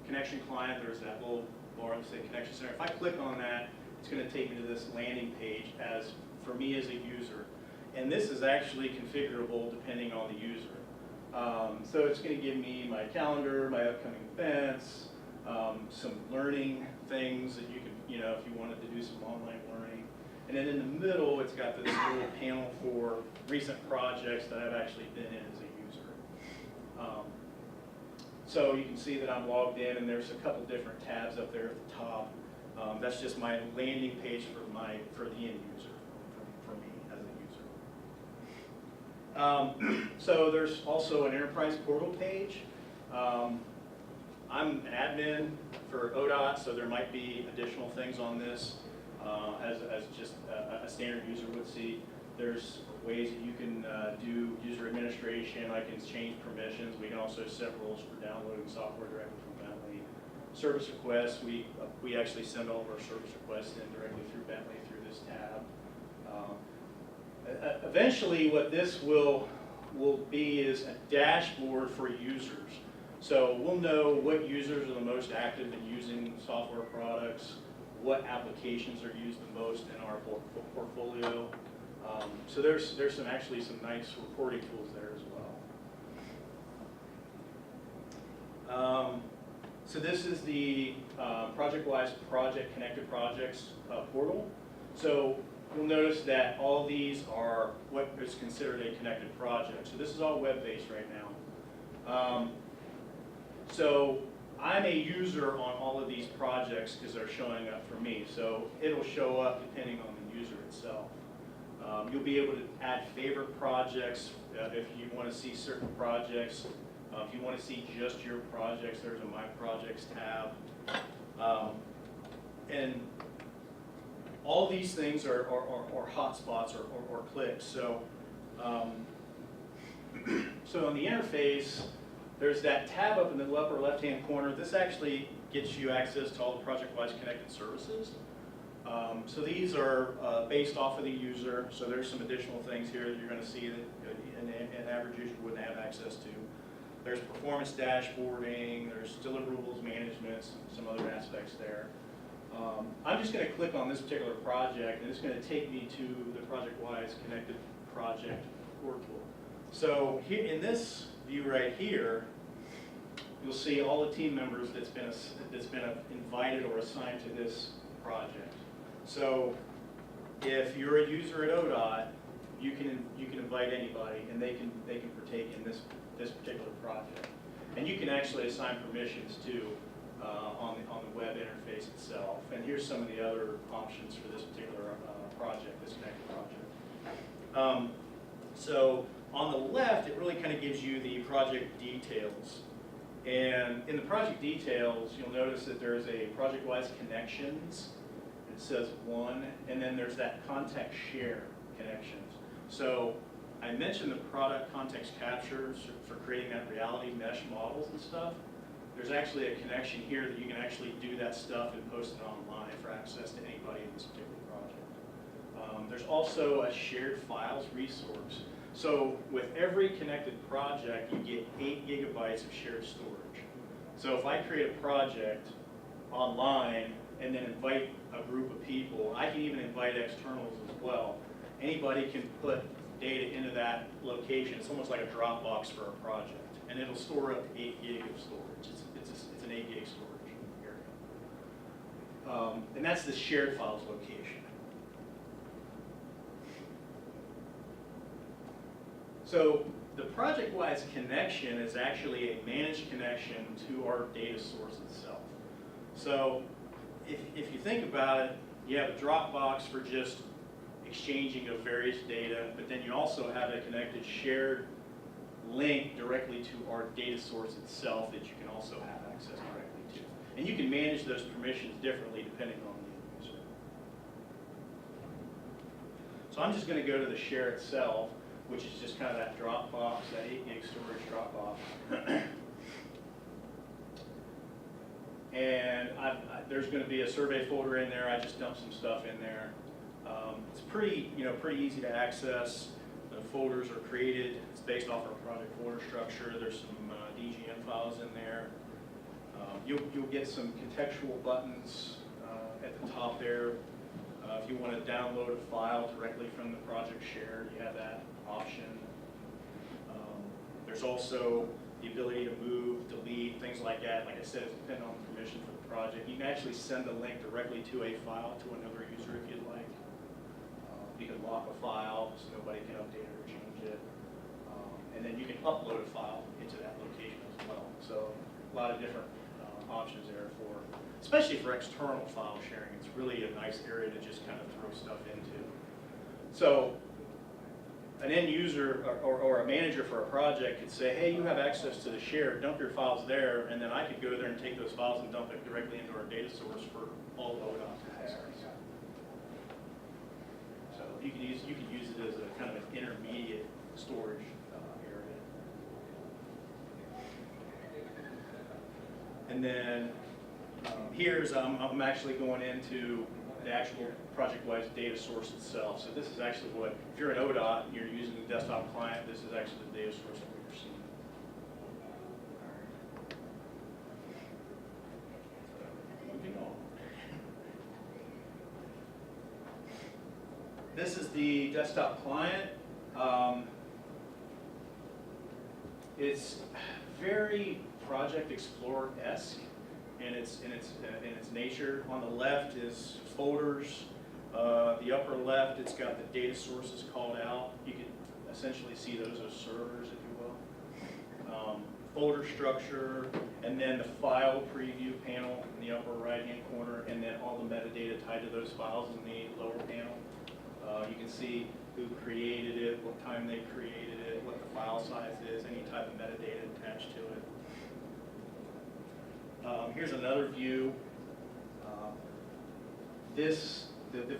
connection client, there's that little bar that says connection center. If I click on that, it's going to take me to this landing page for me as a user. And this is actually configurable depending on the user. So it's going to give me my calendar, my upcoming events, some learning things that you can, if you wanted to do some online learning. And then in the middle, it's got this little panel for recent projects that I've actually been in as a user. So you can see that I'm logged in, and there's a couple different tabs up there at the top. That's just my landing page for the end user, for me as a user. So there's also an enterprise portal page. I'm an admin for ODOT, so there might be additional things on this as just a standard user would see. There's ways that you can do user administration. I can change permissions. We can also set rules for downloading software directly from Bentley. service requests, we actually send all of our service requests in directly through Bentley through this tab. Eventually, what this will be is a dashboard for users. So we'll know what users are the most active in using software products, what applications are used the most in our portfolio. So there's actually some nice reporting tools there as well. So this is the ProjectWise Project Connected Projects portal. So you'll notice that all these are what is considered a connected project. So this is all web-based right now. So I'm a user on all of these projects because they're showing up for me. So it'll show up depending on the user itself. You'll be able to add favorite projects if you want to see certain projects. If you want to see just your projects, there's a My Projects tab. And all these things are hotspots or clicks. So, so on the interface, there's that tab up in the upper left-hand corner. This actually gets you access to all the ProjectWise connected services. So these are based off of the user. So there's some additional things here that you're going to see that an average user wouldn't have access to. There's performance dashboarding. There's deliverables management, some other aspects there. I'm just going to click on this particular project, and it's going to take me to the ProjectWise Connected Project portal. So here, in this view right here, you'll see all the team members that's been invited or assigned to this project. So if you're a user at ODOT, you can invite anybody, and they can partake in this particular project. And you can actually assign permissions too on the web interface itself. And here's some of the other options for this particular project, this connected project. So on the left, it really kind of gives you the project details. And in the project details, you'll notice that there's a ProjectWise Connections. It says 1, and then there's that Context Share Connections. So I mentioned the product context capture for creating that reality mesh models and stuff. There's actually a connection here that you can actually do that stuff and post it online for access to anybody in this particular project. There's also a shared files resource. So with every connected project, you get 8 gigabytes of shared storage. So if I create a project online and then invite a group of people, I can even invite externals as well. Anybody can put data into that location. It's almost like a Dropbox for a project. And it'll store up to 8 gig of storage. It's an 8 gig storage area. And that's the shared files location. So the ProjectWise connection is actually a managed connection to our data source itself. So if you think about it, you have a Dropbox for just exchanging of various data, but then you also have a connected shared link directly to our data source itself that you can also have access directly to. And you can manage those permissions differently depending on the user. So I'm just going to go to the share itself, which is just kind of that Dropbox, that 8 gig storage Dropbox. And there's going to be a survey folder in there. I just dumped some stuff in there. It's pretty easy to access. The folders are created. It's based off our project folder structure. There's some DGM files in there. You'll get some contextual buttons at the top there. If you want to download a file directly from the project shared, you have that option. There's also the ability to move, delete, things like that. Like I said, it's depending on the permission for the project. You can actually send a link directly to a file to another user if you'd like. You can lock a file so nobody can update it or change it. And then you can upload a file into that location as well. So a lot of different options there for, especially for external file sharing. It's really a nice area to just kind of throw stuff into. So an end user or a manager for a project could say, hey, you have access to the share, dump your files there, and then I could go there and take those files and dump it directly into our data source for all of ODOT to access. So you can use it as a kind of an intermediate storage area. And then here's, I'm actually going into the actual project-wise data source itself. So this is actually what, if you're an ODOT and you're using the desktop client, this is actually the data source that we're seeing. So, moving on. This is the desktop client. It's very Project Explorer-esque in its nature. On the left is folders. The upper left, it's got the data sources called out. You can essentially see those as servers, if you will. Folder structure, and then the file preview panel in the upper right-hand corner, and then all the metadata tied to those files in the lower panel. You can see who created it, what time they created it, what the file size is, any type of metadata attached to it. Here's another view. The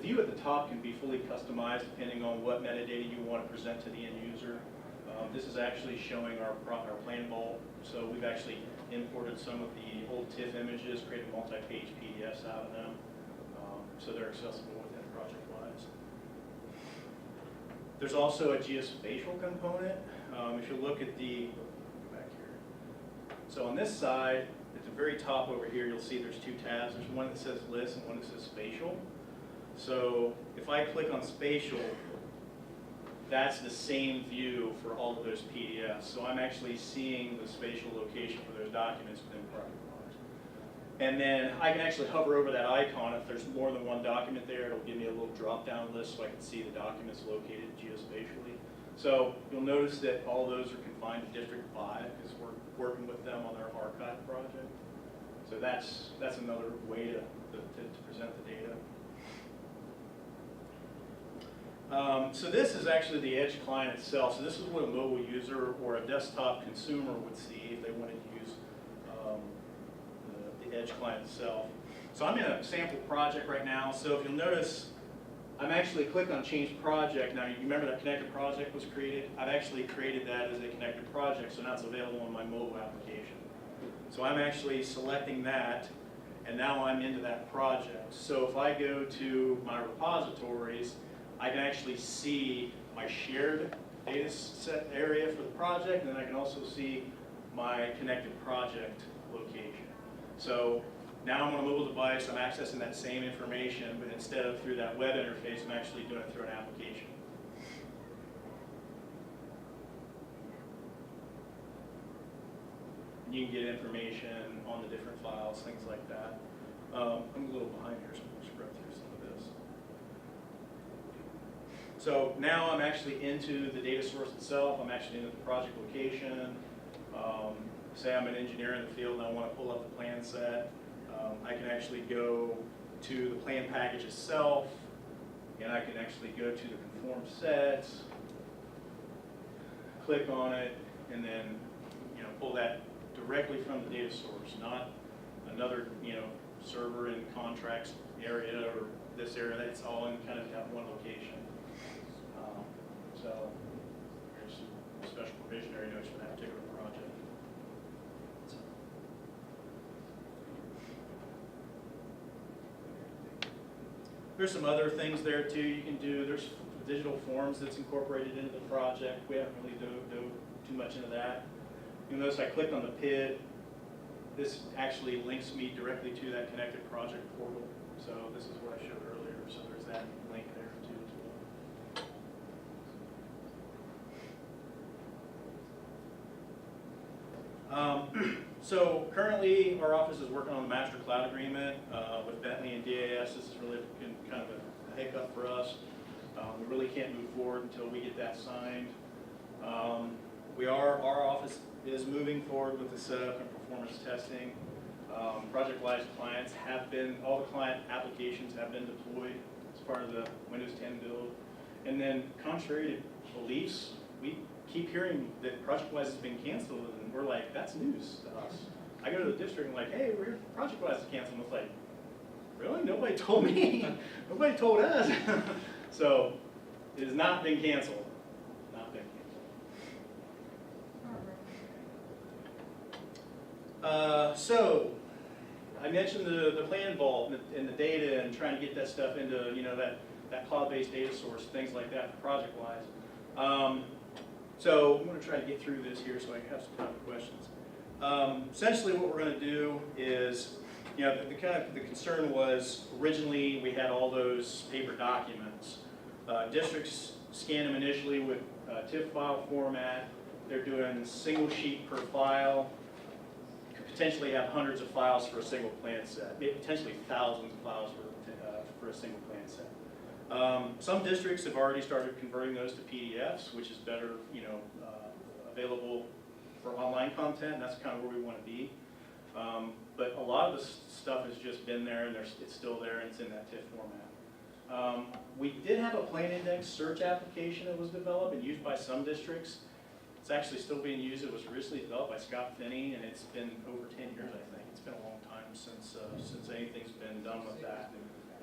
view at the top can be fully customized depending on what metadata you want to present to the end user. This is actually showing our plan vault. So we've actually imported some of the old TIFF images, created multi-page PDFs out of them. So they're accessible within ProjectWise. There's also a geospatial component. If you look at go back here. So on this side, at the very top over here, you'll see there's two tabs. There's one that says list and one that says spatial. So if I click on spatial, that's the same view for all of those PDFs. So I'm actually seeing the spatial location for those documents within ProjectWise. And then I can actually hover over that icon. If there's more than one document there, it'll give me a little drop-down list so I can see the documents located geospatially. So you'll notice that all those are confined to District 5 because we're working with them on their archive project. So that's another way to present the data. So this is actually the Edge client itself. So this is what a mobile user or a desktop consumer would see if they wanted to use the Edge client itself. So I'm in a sample project right now. So if you'll notice, I'm actually clicking on Change Project. Now you remember that connected project was created? I've actually created that as a connected project, so now it's available on my mobile application. So I'm actually selecting that, and now I'm into that project. So if I go to my repositories, I can actually see my shared data set area for the project, and then I can also see my connected project location. So now I'm on a mobile device, I'm accessing that same information, but instead of through that web interface, I'm actually doing it through an application. And you can get information on the different files, things like that. I'm a little behind here, so we'll scrub through some of this. So now I'm actually into the data source itself. I'm actually into the project location. Say I'm an engineer in the field and I want to pull up the plan set. I can actually go to the plan package itself, and I can actually go to the conform sets, click on it, and then pull that directly from the data source, not another server in contracts area or this area. It's all in kind of that one location. So here's some special provisionary notes for that particular project. There's some other things there too you can do. There's digital forms that's incorporated into the project. We haven't really dove too much into that. You'll notice I clicked on the PID. This actually links me directly to that connected project portal. So this is what I showed earlier. So there's that link there too as well. So currently our office is working on the master cloud agreement with Bentley and DAS. This has really been kind of a hiccup for us. We really can't move forward until we get that signed. Our office is moving forward with the setup and performance testing. ProjectWise clients all the client applications have been deployed as part of the Windows 10 build. And then contrary to beliefs, we keep hearing that ProjectWise has been canceled, and we're like, that's news to us. I go to the district and like, hey, ProjectWise is canceled. And it's like, really? Nobody told me. Nobody told us. So it has not been canceled. Not been canceled. So I mentioned the plan vault and the data and trying to get that stuff into, you know, that cloud-based data source, things like that for project-wise. So I'm going to try to get through this here so I can have some time for questions. Essentially what we're going to do is, you know, the concern was originally we had all those paper documents. Districts scan them initially with TIFF file format. They're doing single sheet per file. Could potentially have hundreds of files for a single plan set, maybe potentially thousands of files for a single plan set. Some districts have already started converting those to PDFs, which is better, you know, available for online content, and that's kind of where we want to be. But a lot of the stuff has just been there, and it's still there, and it's in that TIFF format. We did have a plan index search application that was developed and used by some districts. It's actually still being used. It was originally developed by Scott Finney, and it's been over 10 years, I think. It's been a long time since anything's been done with that.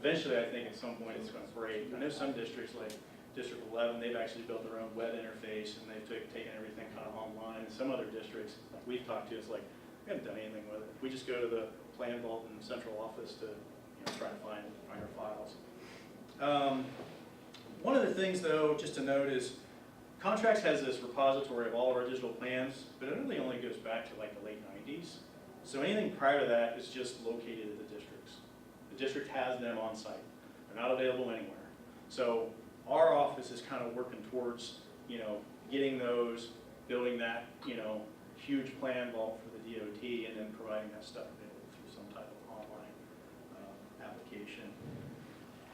Eventually, I think at some point it's going to break. I know some districts, like District 11, they've actually built their own web interface, and they've taken everything kind of online. And some other districts, like we've talked to, it's like, we haven't done anything with it. We just go to the plan vault in the central office to, you know, try to find our files. One of the things, though, just to note is Contracts has this repository of all of our digital plans, but it really only goes back to like the late 90s. So anything prior to that is just located at the districts. The district has them on site. They're not available anywhere. So our office is kind of working towards, you know, getting those, building that, you know, huge plan vault for the DOT, and then providing that stuff available through some type of online application.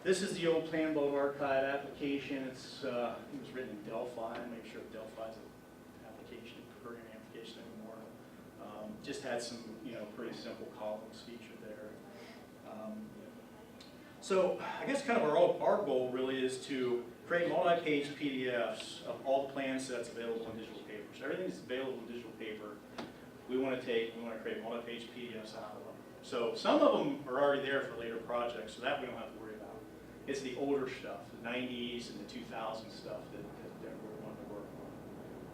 This is the old plan vault archive application. It was written in Delphi. I'm not sure if Delphi is an application, programming application anymore. Just had some, you know, pretty simple columns featured there. So I guess kind of our goal really is to create multi-page PDFs of all the plan sets available in digital paper. So everything that's available in digital paper, we want to create multi-page PDFs out of them. So some of them are already there for later projects, so that we don't have to worry about. It's the older stuff, the 90s and the 2000s stuff that we're wanting to work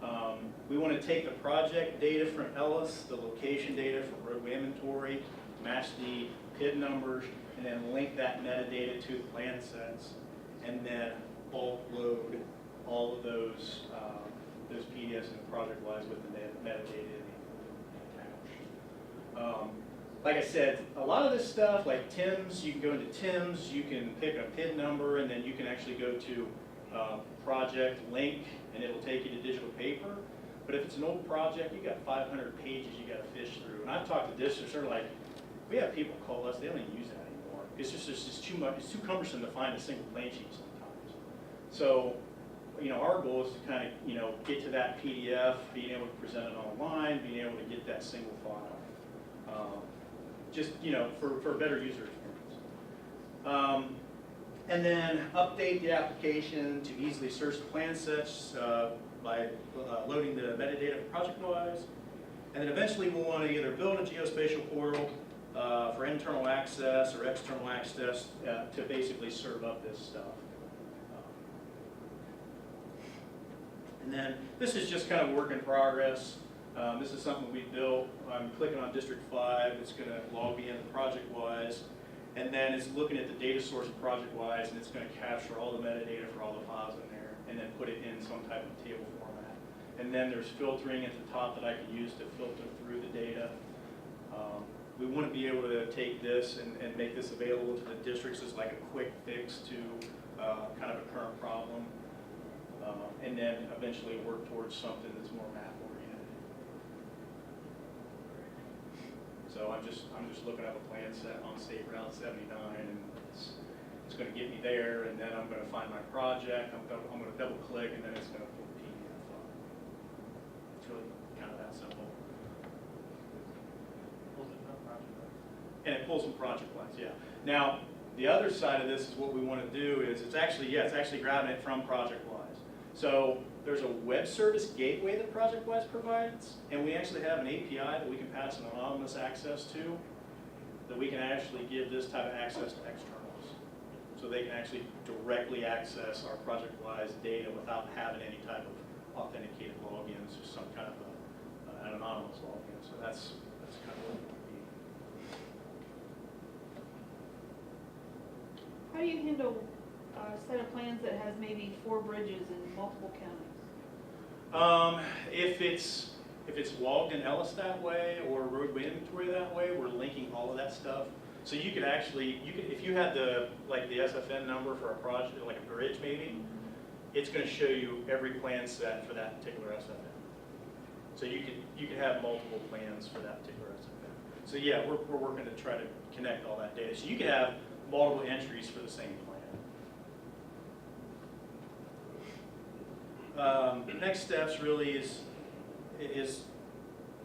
on. We want to take the project data from Ellis, the location data from roadway inventory, match the PID numbers, and then link that metadata to the plan sets, and then bulk load all of those PDFs in ProjectWise with the metadata attached. Like I said, a lot of this stuff, like TIMS, you can go into TIMS, you can pick a PID number, and then you can actually go to project link, and it'll take you to digital paper. But if it's an old project, you got 500 pages you got to fish through. And I've talked to districts, they're like, we have people call us, they don't even use that anymore. It's just too much, it's too cumbersome to find a single plan sheet sometimes. So, you know, our goal is to kind of, you know, get to that PDF, being able to present it online, being able to get that single file. Just, you know, for a better user experience. And then update the application to easily search the plan sets by loading the metadata for ProjectWise. And then eventually we'll want to either build a geospatial portal for internal access or external access to basically serve up this stuff. And then this is just kind of work in progress. This is something we built. I'm clicking on District 5. It's going to log me into ProjectWise. And then it's looking at the data source of ProjectWise, and it's going to capture all the metadata for all the files in there, and then put it in some type of table format. And then there's filtering at the top that I can use to filter through the data. We want to be able to take this and make this available to the districts as like a quick fix to kind of a current problem. And then eventually work towards something that's more map oriented. So I'm just looking at a plan set on State Route 79, and it's going to get me there, and then I'm going to find my project. I'm going to double click, and then it's going to pull the PDF up. It's really kind of that simple. And it pulls from ProjectWise, yeah. Now the other side of this is what we want to do is it's actually grabbing it from ProjectWise. So there's a web service gateway that ProjectWise provides, and we actually have an API that we can pass an anonymous access to, that we can actually give this type of access to externals. So they can actually directly access our ProjectWise data without having any type of authenticated logins or some kind of an anonymous login. So that's kind of what it would be. How do you handle a set of plans that has maybe 4 bridges in multiple counties? If it's logged in Ellis that way or roadway inventory that way, we're linking all of that stuff. So you could actually, if you had the SFN number for a project, like a bridge maybe, it's going to show you every plan set for that particular SFN. So you could have multiple plans for that particular SFN. So yeah, we're working to try to connect all that data. So you could have multiple entries for the same plan. Next steps really is,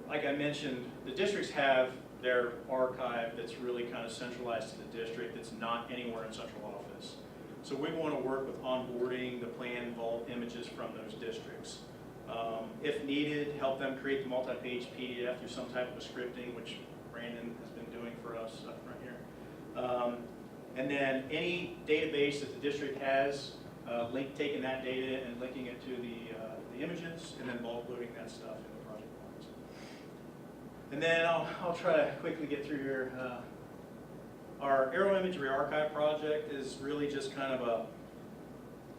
like I mentioned, the districts have their archive that's really kind of centralized to the district, that's not anywhere in central office. So we want to work with onboarding the plan vault images from those districts. If needed, help them create the multi-page PDF through some type of a scripting, which Brandon has been doing for us up front here. And then any database that the district has, taking that data and linking it to the images, and then bulk loading that stuff in the project lines. And then I'll try to quickly get through here. Our Aero Imagery Archive project is really just kind of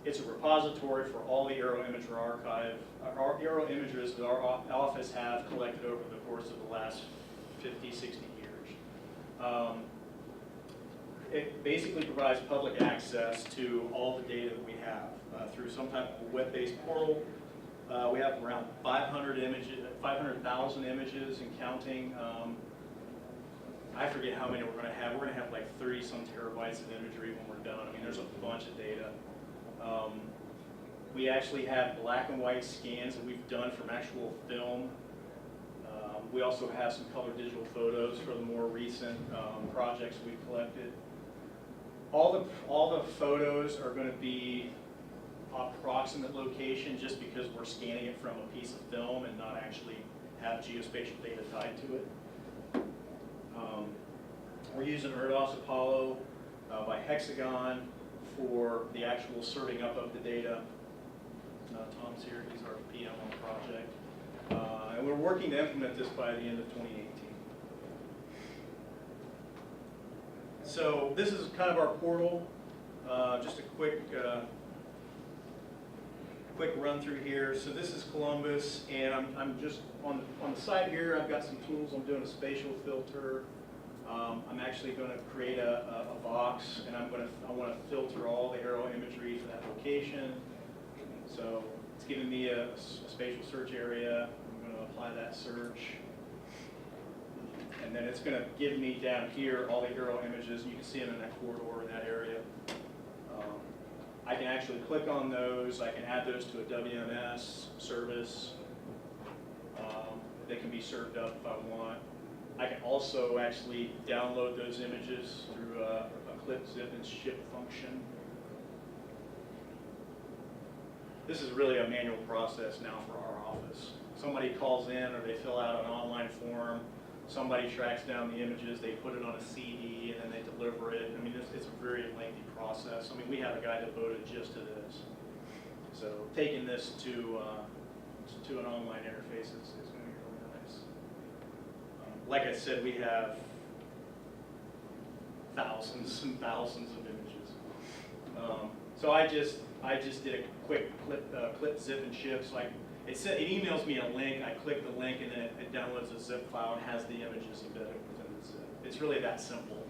it's a repository for all the Aero Imagery Archive, our Aero images that our office have collected over the course of the last 50, 60 years. It basically provides public access to all the data that we have through some type of web-based portal. We have around 500,000 images and counting. I forget how many we're going to have. We're going to have like 30-some terabytes of imagery when we're done. I mean, there's a bunch of data. We actually have black and white scans that we've done from actual film. We also have some color digital photos for the more recent projects we've collected. All the photos are going to be approximate location just because we're scanning it from a piece of film and not actually have geospatial data tied to it. We're using ODOT Apollo by Hexagon for the actual serving up of the data. Tom's here, he's our PM on the project. And we're working to implement this by the end of 2018. So this is kind of our portal. Just a quick run through here. So this is Columbus, and I'm just on the side here. I've got some tools. I'm doing a spatial filter. I'm actually going to create a box, and I want to filter all the aero imagery for that location. So it's giving me a spatial search area. I'm going to apply that search. And then it's going to give me down here all the aero images. You can see them in that corridor in that area. I can actually click on those. I can add those to a WMS service. They can be served up if I want. I can also actually download those images through a clip, zip, and ship function. This is really a manual process now for our office. Somebody calls in or they fill out an online form. Somebody tracks down the images, they put it on a CD, and then they deliver it. I mean, it's a very lengthy process. I mean, we have a guy devoted just to this. So taking this to an online interface is going to be really nice. Like I said, we have thousands and thousands of images. So I just did a quick clip, zip, and ship. So it emails me a link, I click the link, and then it downloads a zip file and has the images embedded within the zip. It's really that simple.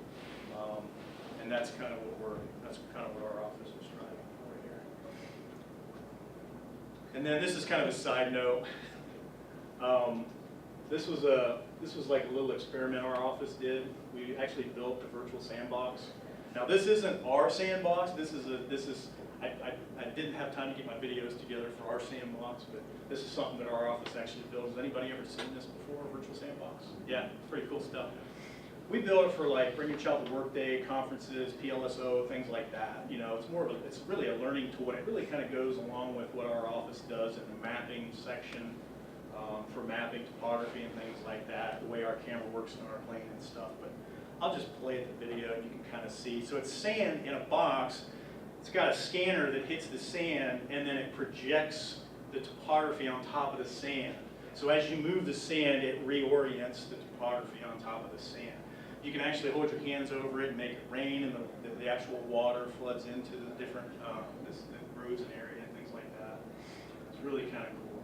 And that's kind of what our office is driving over here. And then this is kind of a side note. This was like a little experiment our office did. We actually built a virtual sandbox. Now this isn't our sandbox. I didn't have time to get my videos together for our sandbox, but this is something that our office actually builds. Has anybody ever seen this before, a virtual sandbox? Yeah, pretty cool stuff. We build it for like Bring Your Child to Work Day, conferences, PLSO, things like that. You know, it's really a learning tool, and it really kind of goes along with what our office does in the mapping section for mapping topography and things like that, the way our camera works on our plane and stuff. But I'll just play the video and you can kind of see. So it's sand in a box. It's got a scanner that hits the sand, and then it projects the topography on top of the sand. So as you move the sand, it reorients the topography on top of the sand. You can actually hold your hands over it and make it rain, and the actual water floods into the different the grooves and area and things like that. It's really kind of cool.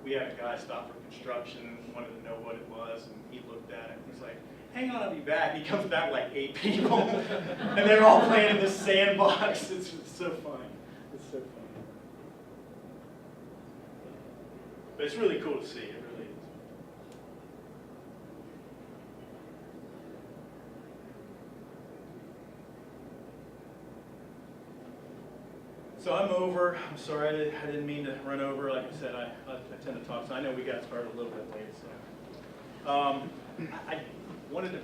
We had a guy stop for construction, wanted to know what it was, and he looked at it, and he's like, hang on, I'll be back. He comes back with like 8 people, and they're all playing in this sandbox. It's so fun. It's so fun. But it's really cool to see, it really is. So I'm over. I'm sorry, I didn't mean to run over. Like I said, I tend to talk, so I know we got started a little bit late. So I wanted to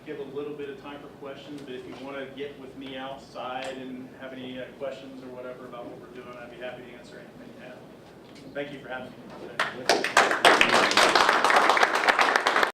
give a little bit of time for questions, but if you want to get with me outside and have any questions or whatever about what we're doing, I'd be happy to answer anything you have. Thank you for having me today.